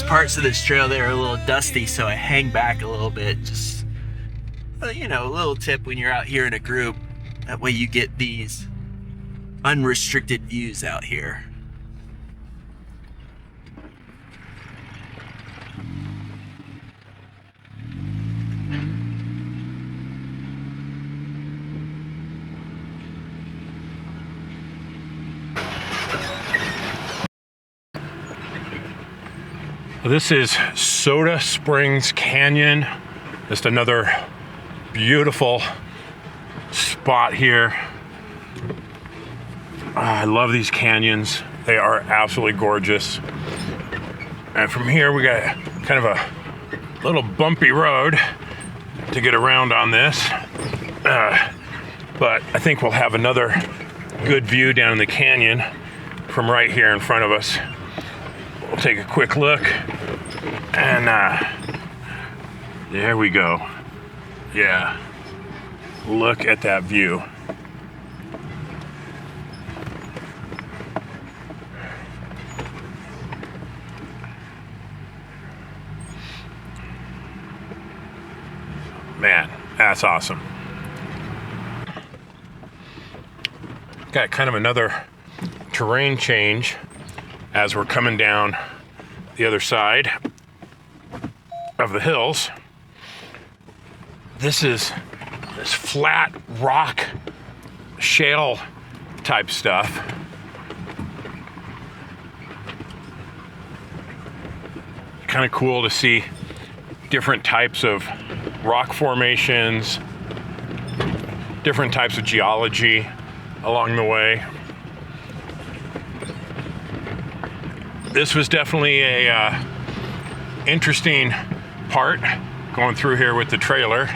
Parts of this trail there are a little dusty, so I hang back a little bit. Just, you know, a little tip when you're out here in a group. That way you get these unrestricted views out here. This is Soda Springs Canyon. Just another beautiful spot here. I love these canyons. They are absolutely gorgeous. And from here we got kind of a little bumpy road to get around on this. But I think we'll have another good view down in the canyon from right here in front of us. We'll take a quick look, and there we go. Yeah, look at that view. Man, that's awesome. Got kind of another terrain change as we're coming down the other side of the hills. This is this flat rock shale type stuff. Kind of cool to see different types of rock formations, different types of geology along the way. This was definitely a interesting part going through here with the trailer.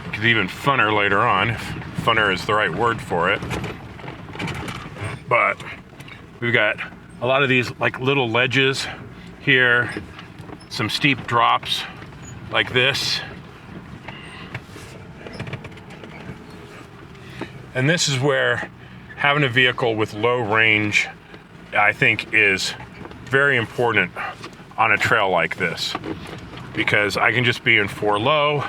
It could be even funner later on, if funner is the right word for it. But we've got a lot of these like little ledges here, some steep drops like this. And this is where having a vehicle with low range, I think, is very important on a trail like this, because I can just be in 4 low,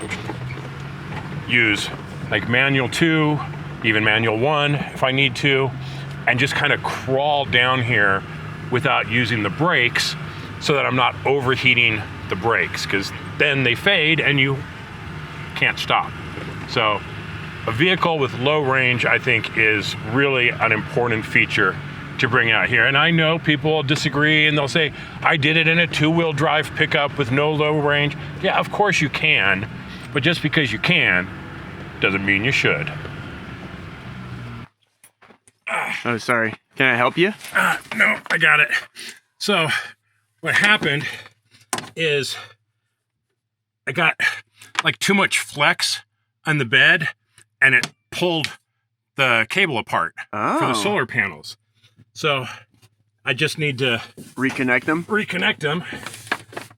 use like manual 2, even manual 1 if I need to, and just kind of crawl down here without using the brakes, so that I'm not overheating the brakes, because then they fade and you can't stop. So a vehicle with low range, I think, is really an important feature to bring out here. And I know people will disagree and they'll say, I did it in a 2-wheel drive pickup with no low range. Yeah, of course you can, but just because you can doesn't mean you should. Oh, sorry. Can I help you? No, I got it. So what happened is I got like too much flex on the bed, and it pulled the cable apart for the solar panels. So I just need to Reconnect them?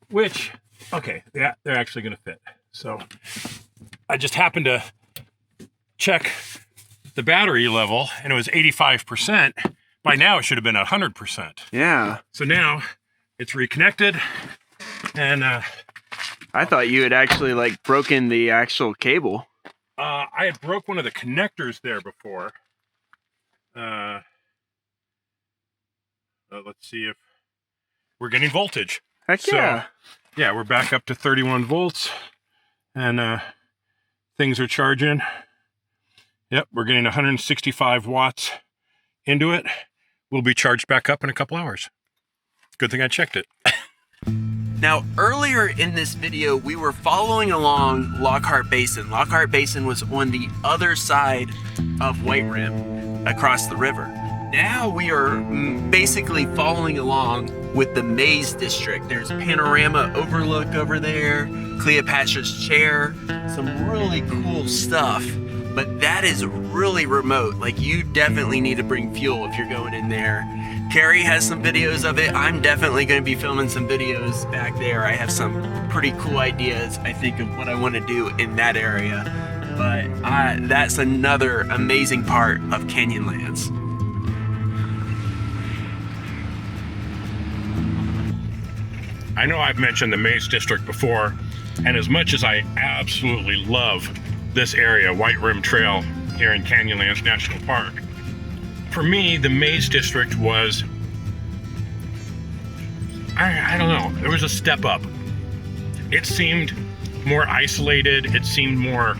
Which, okay, yeah, they're actually going to fit. So I just happened to check the battery level, and it was 85%. By now, it should have been 100%. Yeah. So now it's reconnected, and I thought you had actually like broken the actual cable. I had broke one of the connectors there before. Let's see if we're getting voltage. Heck yeah. So, yeah, we're back up to 31 volts, and things are charging. Yep, we're getting 165 watts into it. We'll be charged back up in a couple hours. Good thing I checked it. Now, earlier in this video, we were following along Lockhart Basin. Lockhart Basin was on the other side of White Rim, across the river. Now we are basically following along with the Maze District. There's Panorama Overlook over there, Cleopatra's Chair, some really cool stuff. But that is really remote. Like, you definitely need to bring fuel if you're going in there. Carrie has some videos of it. I'm definitely going to be filming some videos back there. I have some pretty cool ideas, I think, of what I want to do in that area. But that's another amazing part of Canyonlands. I know I've mentioned the Maze District before, and as much as I absolutely love this area, White Rim Trail here in Canyonlands National Park, for me, the Maze District was, I don't know, there was a step up. It seemed more isolated, it seemed more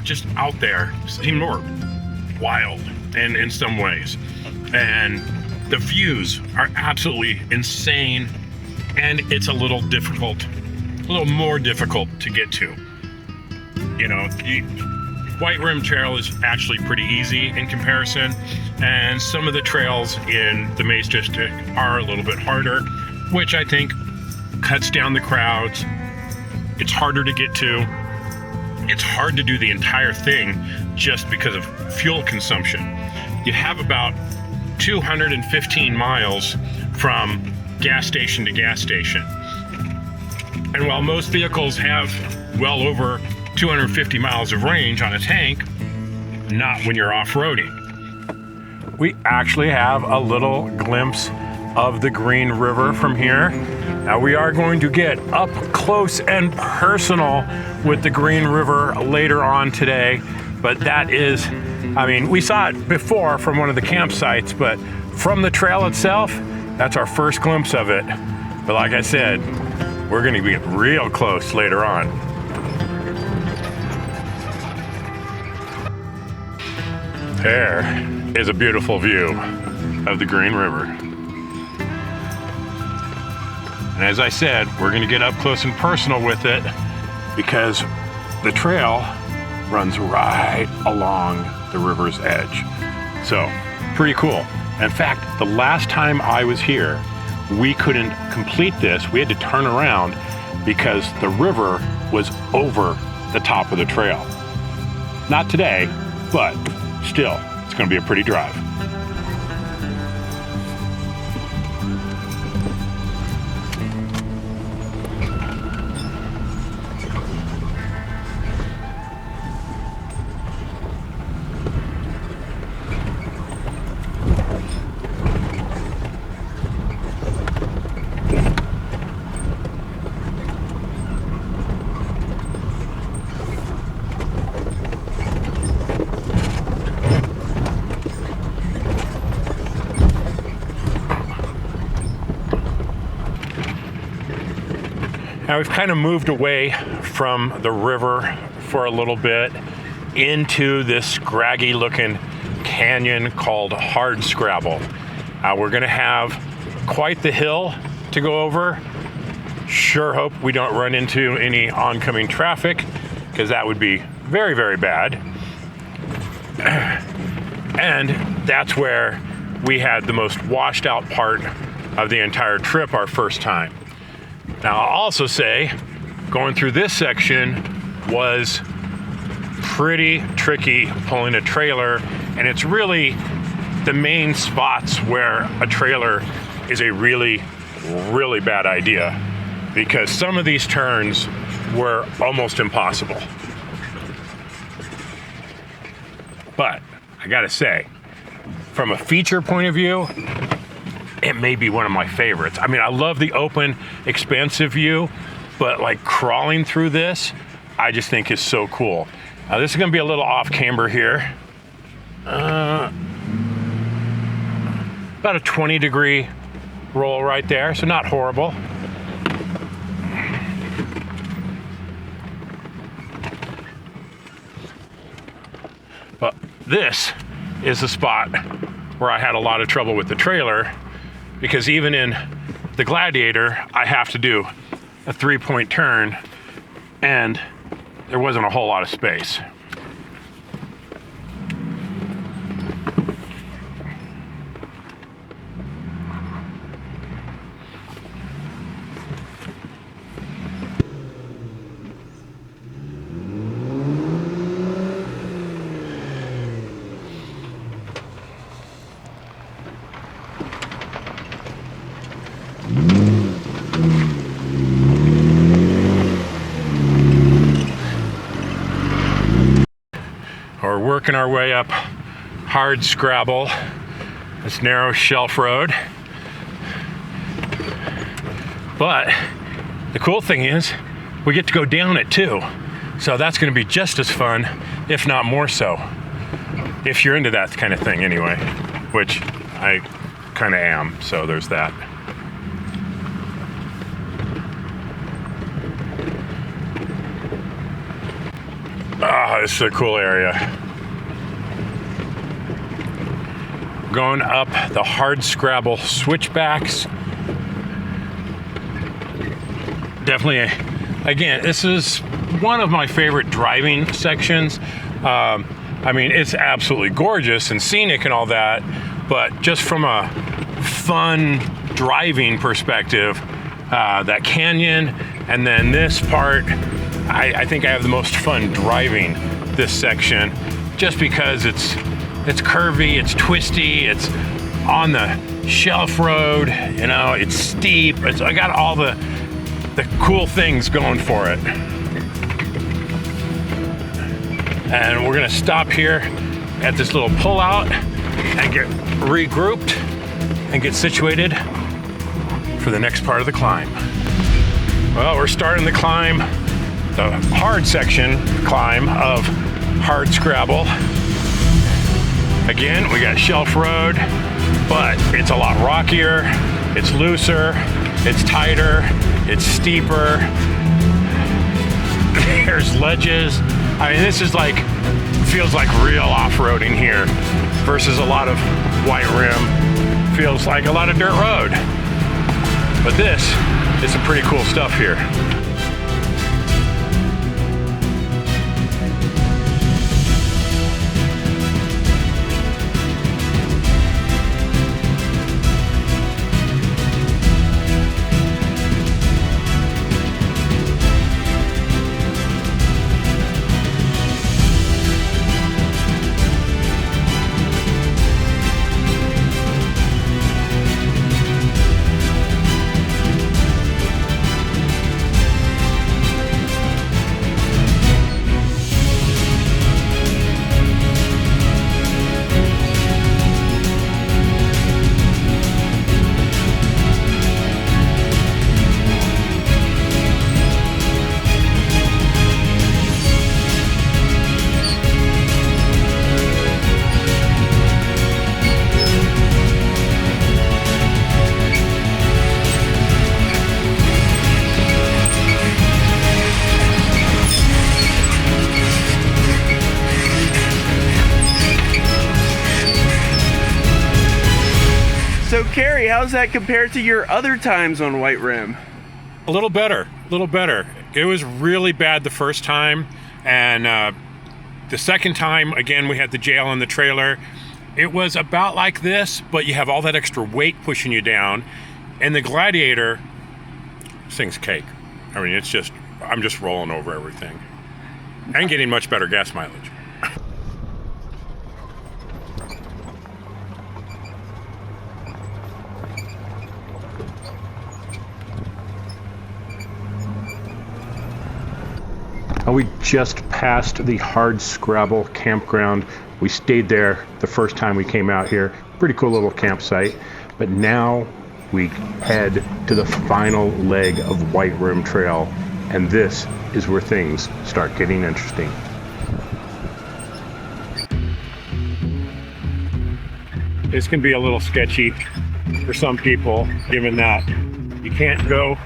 just out there, it seemed more wild in some ways. And the views are absolutely insane, and it's a little more difficult to get to. You know, White Rim Trail is actually pretty easy in comparison, and some of the trails in the Maze District are a little bit harder, which I think cuts down the crowds. It's harder to get to. It's hard to do the entire thing just because of fuel consumption. You have about 215 miles from gas station to gas station. And while most vehicles have well over 250 miles of range on a tank, not when you're off-roading. We actually have a little glimpse of the Green River from here. Now we are going to get up close and personal with the Green River later on today, but that is, I mean, we saw it before from one of the campsites, but from the trail itself, that's our first glimpse of it. But like I said, we're going to get real close later on. There is a beautiful view of the Green River. And as I said, we're going to get up close and personal with it because the trail runs right along the river's edge. So, pretty cool. In fact, the last time I was here, we couldn't complete this. We had to turn around because the river was over the top of the trail. Not today, but still, it's going to be a pretty drive. Now we've kind of moved away from the river for a little bit into this scraggy looking canyon called Hard Scrabble. We're gonna have quite the hill to go over. Sure hope we don't run into any oncoming traffic, because that would be very, very bad. And that's where we had the most washed out part of the entire trip our first time. Now, I'll also say going through this section was pretty tricky pulling a trailer, and it's really the main spots where a trailer is a really, really bad idea, because some of these turns were almost impossible. But I gotta say, from a feature point of view, it may be one of my favorites. I mean, I love the open, expansive view, but like crawling through this, I just think is so cool. Now this is gonna be a little off camber here. About a 20-degree roll right there, so not horrible. But this is the spot where I had a lot of trouble with the trailer, because even in the Gladiator, I have to do a 3-point turn, and there wasn't a whole lot of space. We're working our way up hard Scrabble, this narrow shelf road. But the cool thing is we get to go down it too. So that's gonna be just as fun, if not more so. If you're into that kind of thing anyway, which I kind of am, so there's that. Ah, this is a cool area. Going up the hard Scrabble switchbacks. Definitely, again, this is one of my favorite driving sections. I mean, it's absolutely gorgeous and scenic and all that, but just from a fun driving perspective, that canyon and then this part, I think I have the most fun driving this section, just because it's curvy, it's twisty, it's on the shelf road, you know, it's steep. I got all the cool things going for it. And we're gonna stop here at this little pullout and get regrouped and get situated for the next part of the climb. Well, we're starting the climb, the hard section climb of hard Scrabble. Again, we got shelf road, but it's a lot rockier, it's looser, it's tighter, it's steeper. There's ledges. I mean, this is like, feels like real off-roading here versus a lot of white rim. Feels like a lot of dirt road. But this is some pretty cool stuff here. So Carrie, how's that compared to your other times on White Rim? A little better, a little better. It was really bad the first time, and the second time, again, we had the jail on the trailer. It was about like this, but you have all that extra weight pushing you down. And the Gladiator, this thing's cake. I mean, it's just I'm just rolling over everything and getting much better gas mileage. We just passed the Hard Scrabble campground. We stayed there the first time we came out here. Pretty cool little campsite. But now we head to the final leg of White Rim Trail, and this is where things start getting interesting. This can be a little sketchy for some people, given that you can't go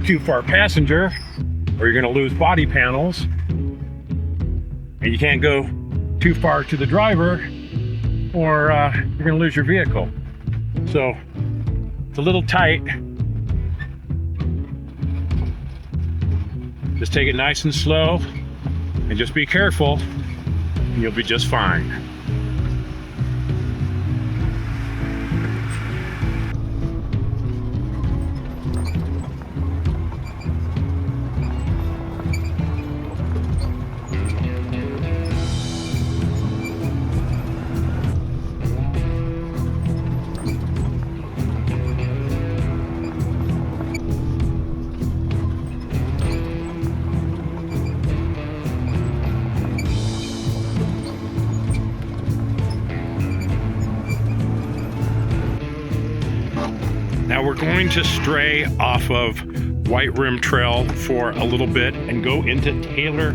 too far passenger or you're going to lose body panels, and you can't go too far to the driver or you're going to lose your vehicle. So it's a little tight. Just take it nice and slow and just be careful and you'll be just fine. Now we're going to stray off of White Rim Trail for a little bit and go into Taylor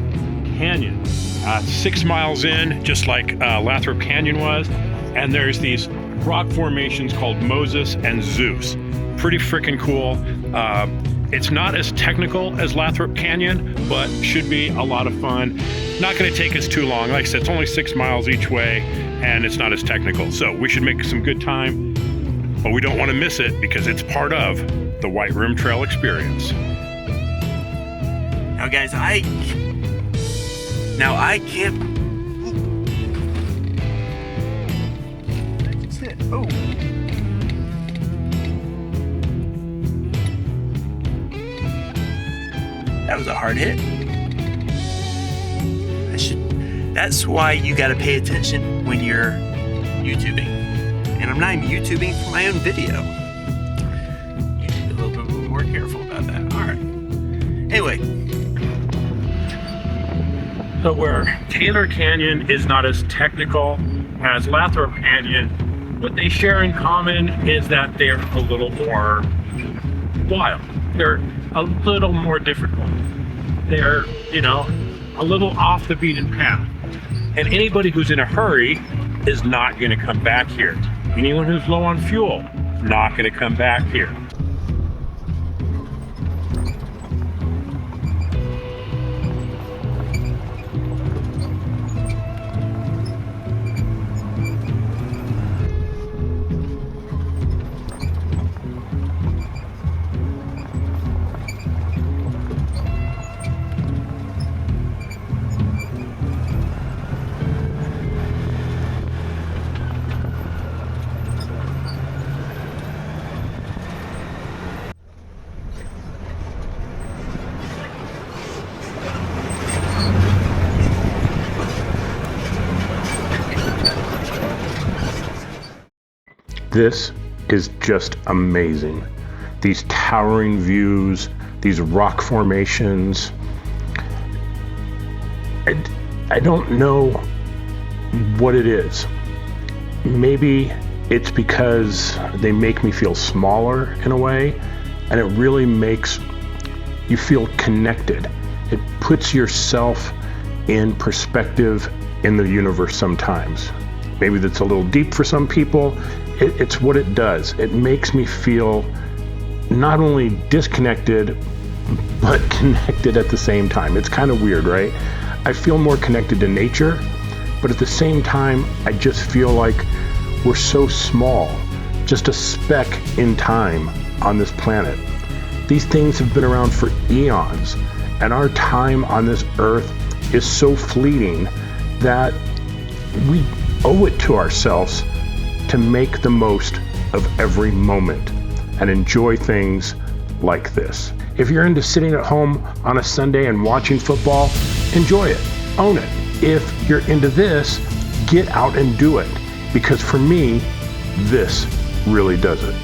Canyon. 6 miles in, just like Lathrop Canyon was, and there's these rock formations called Moses and Zeus. Pretty freaking cool. It's not as technical as Lathrop Canyon, but should be a lot of fun. Not going to take us too long. Like I said, it's only 6 miles each way, and it's not as technical. So we should make some good time. But we don't want to miss it because it's part of the White Rim Trail experience. Now guys, I can't. That's it. Oh. That was a hard hit. That's why you gotta pay attention when you're YouTubing. And I'm not even YouTubing for my own video. You need to be a little bit more careful about that. All right. Anyway. So where Taylor Canyon is not as technical as Lathrop Canyon, what they share in common is that they're a little more wild. They're a little more difficult. They're, a little off the beaten path. And anybody who's in a hurry is not going to come back here. Anyone who's low on fuel, not going to come back here. This is just amazing. These towering views, these rock formations. I don't know what it is. Maybe it's because they make me feel smaller in a way, and it really makes you feel connected. It puts yourself in perspective in the universe sometimes. Maybe that's a little deep for some people. It's what it does. It makes me feel not only disconnected, but connected at the same time. It's kind of weird, right? I feel more connected to nature, but at the same time, I just feel like we're so small, just a speck in time on this planet. These things have been around for eons, and our time on this earth is so fleeting that we owe it to ourselves to make the most of every moment and enjoy things like this. If you're into sitting at home on a Sunday and watching football, enjoy it, own it. If you're into this, get out and do it. Because for me, this really does it.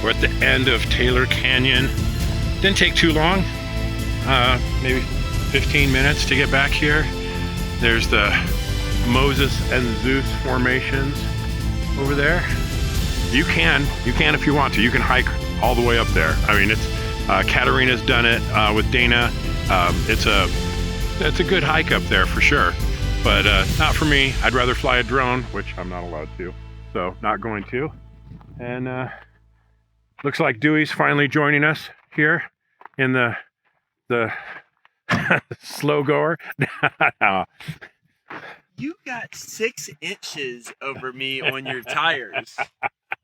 We're at the end of Taylor Canyon. Didn't take too long, maybe 15 minutes to get back here. There's the Moses and Zeus formations over there. You can if you want to. You can hike all the way up there. I mean, it's Katarina's done it with Dana. It's a good hike up there for sure, but not for me. I'd rather fly a drone, which I'm not allowed to, so not going to. And looks like Dewey's finally joining us here in the slow goer. You got 6 inches over me on your tires.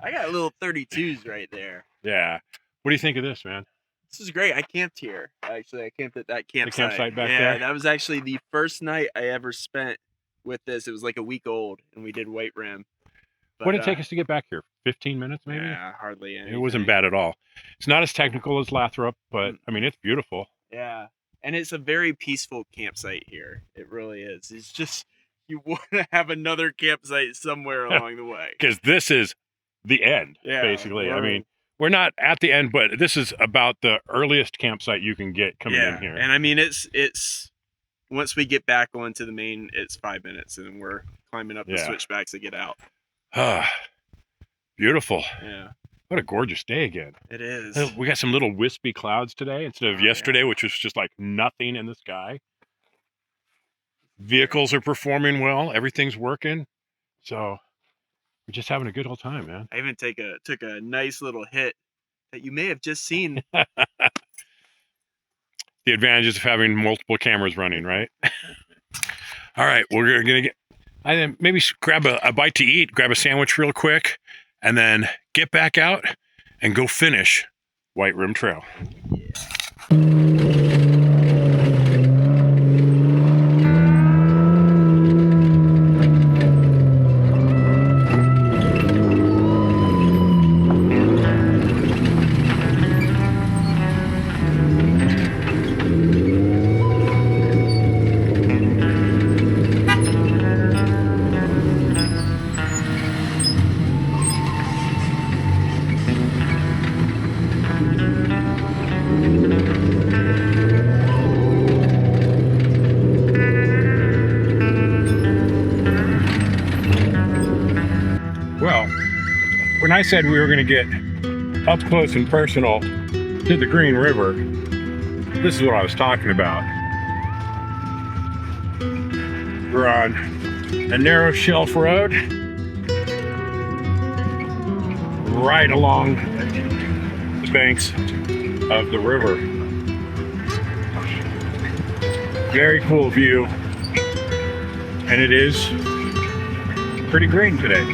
I got little 32s right there. Yeah. What do you think of this, man? This is great. I camped here. Actually, I camped at that campsite. The campsite back there? Yeah, that was actually the first night I ever spent with this. It was like a week old, and we did White Rim. What did it take us to get back here? 15 minutes, maybe? Yeah, hardly anything. It wasn't bad at all. It's not as technical as Lathrop, but I mean, it's beautiful. Yeah, and it's a very peaceful campsite here. It really is. It's just, you want to have another campsite somewhere along the way. Because this is the end, basically. I mean, we're not at the end, but this is about the earliest campsite you can get coming in here. And I mean, it's once we get back onto the main, it's 5 minutes, and we're climbing up the switchbacks to get out. Beautiful. Yeah. What a gorgeous day again. It is. We got some little wispy clouds today instead of yesterday, which was just like nothing in the sky. Vehicles are performing well. Everything's working. So we're just having a good old time, man. I even took a nice little hit that you may have just seen. The advantages of having multiple cameras running, right? All right, we're gonna get. I then maybe grab a bite to eat, grab a sandwich real quick, and then get back out and go finish White Rim Trail. When I said we were going to get up close and personal to the Green River, this is what I was talking about. We're on a narrow shelf road right along the banks of the river. Very cool view, and it is pretty green today.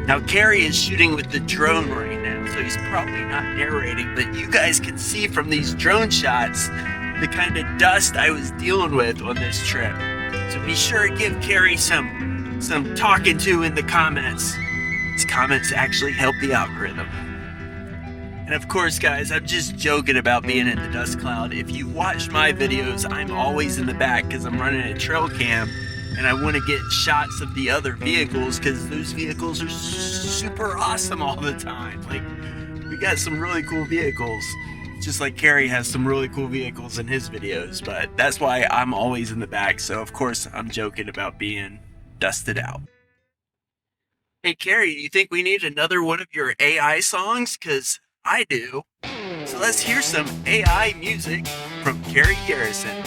Now, Carrie is shooting with the drone right now, so he's probably not narrating, but you guys can see from these drone shots the kind of dust I was dealing with on this trip. So be sure to give Carrie some talking to in the comments. These comments actually help the algorithm. And of course, guys, I'm just joking about being in the dust cloud. If you watch my videos, I'm always in the back because I'm running a trail cam. And I want to get shots of the other vehicles because those vehicles are super awesome all the time. Like, we got some really cool vehicles. Just like Carrie has some really cool vehicles in his videos. But that's why I'm always in the back. So, of course, I'm joking about being dusted out. Hey, Carrie, do you think we need another one of your AI songs? Because I do. So let's hear some AI music from Carrie Garrison.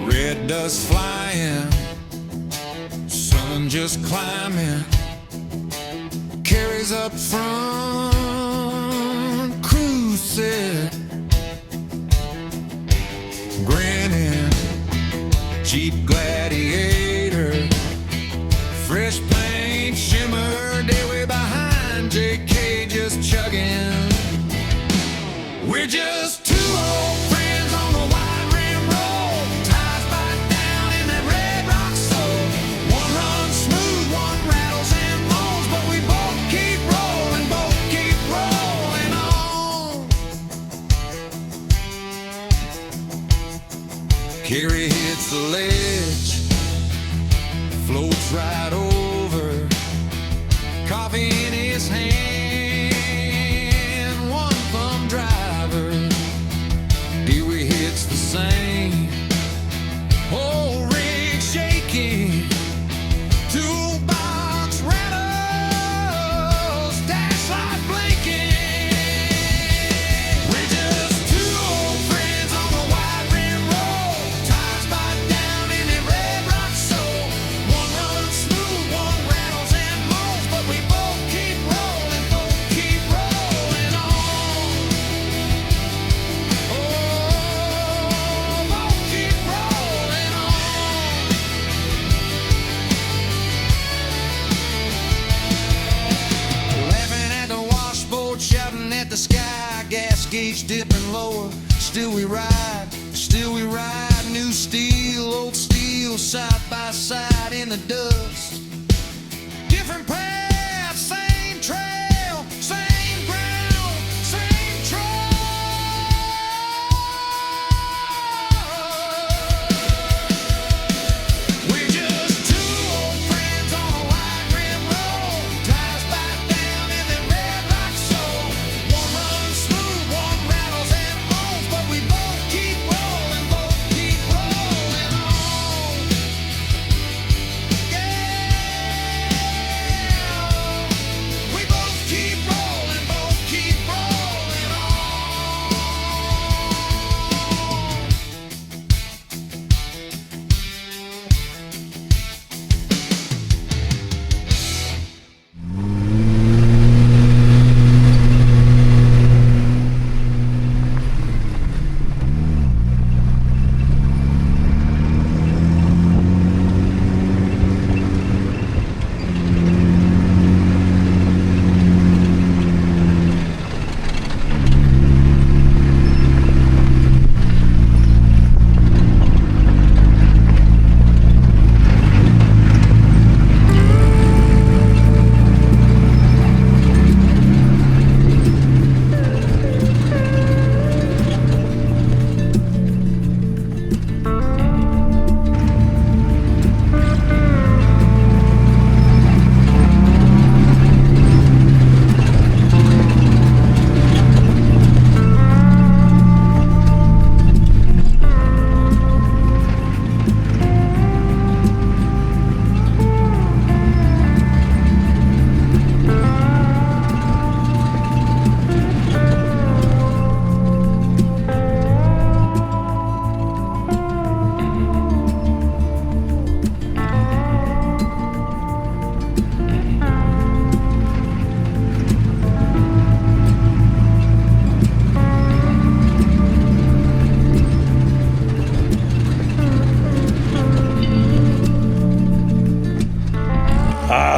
Red dust flying, sun just climbing, carries up front, cruising sit, grinning, Jeep Gladiator, fresh paint, shimmer, Dewie behind, JK just chugging. We're just two old friends on the wide rim road, tires bite down in that red rock soul. One runs smooth, one rattles and moans, but we both keep rolling on. Kerry hits the ledge, floats right over, coffee in his hand, one thumb driver. Dewie hits the same, whole rig shaking, toolbox rattles, dash light blinking. We're just two old friends on the wide rim road, tires bite down in that red rock soul. One runs smooth, one rattles and moans, but we both keep rolling on. Oh, both keep rolling on. Laughing at the washboard, shouting at the sky, gas gauge dipping lower. Still we ride, new steel, old steel, side by side in the dust. Different path, same trail, same ground, same trust. We're just two old friends on a wide rim road, tires bite down in the red rock soul. One runs smooth, one rattles and moans, but we both keep rolling on. Yeah, we both keep rolling on.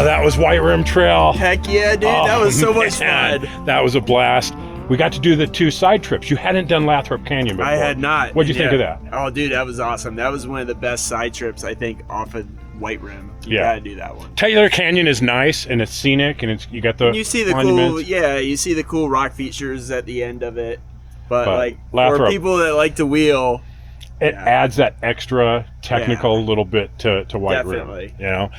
That was White Rim Trail. Heck yeah, dude. That was so much man, fun. That was a blast. We got to do the 2 side trips. You hadn't done Lathrop Canyon before. I had not. What'd you think of that? Oh, dude, that was awesome. That was one of the best side trips, I think, off of White Rim. You gotta do that one. Taylor Canyon is nice and it's scenic and it's you got the you see the monuments. you see the cool rock features at the end of it. But like Lathrop, for people that like to wheel, it adds that extra technical little bit to White Definitely. Rim. You know,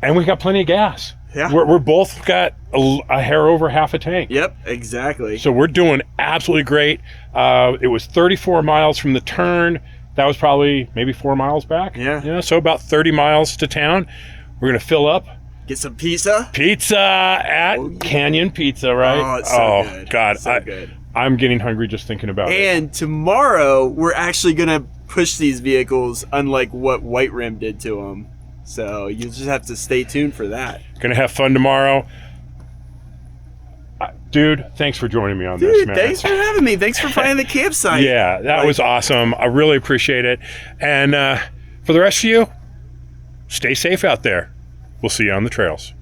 and we got plenty of gas. Yeah, we're both got a hair over half a tank. Yep, exactly. So we're doing absolutely great. It was 34 miles from the turn. That was probably maybe 4 miles back. Yeah. So about 30 miles to town. We're gonna fill up. Get some pizza. Pizza at Canyon Pizza, right? Oh, it's so good. God, so good. I'm getting hungry just thinking about it. And tomorrow we're actually gonna push these vehicles, unlike what White Rim did to them. So you just have to stay tuned for that. Gonna have fun tomorrow. Dude, thanks for joining me on this, Dude, man. thanks for having me. Thanks for finding the campsite. Yeah, that was awesome. I really appreciate it. And for the rest of you, stay safe out there. We'll see you on the trails.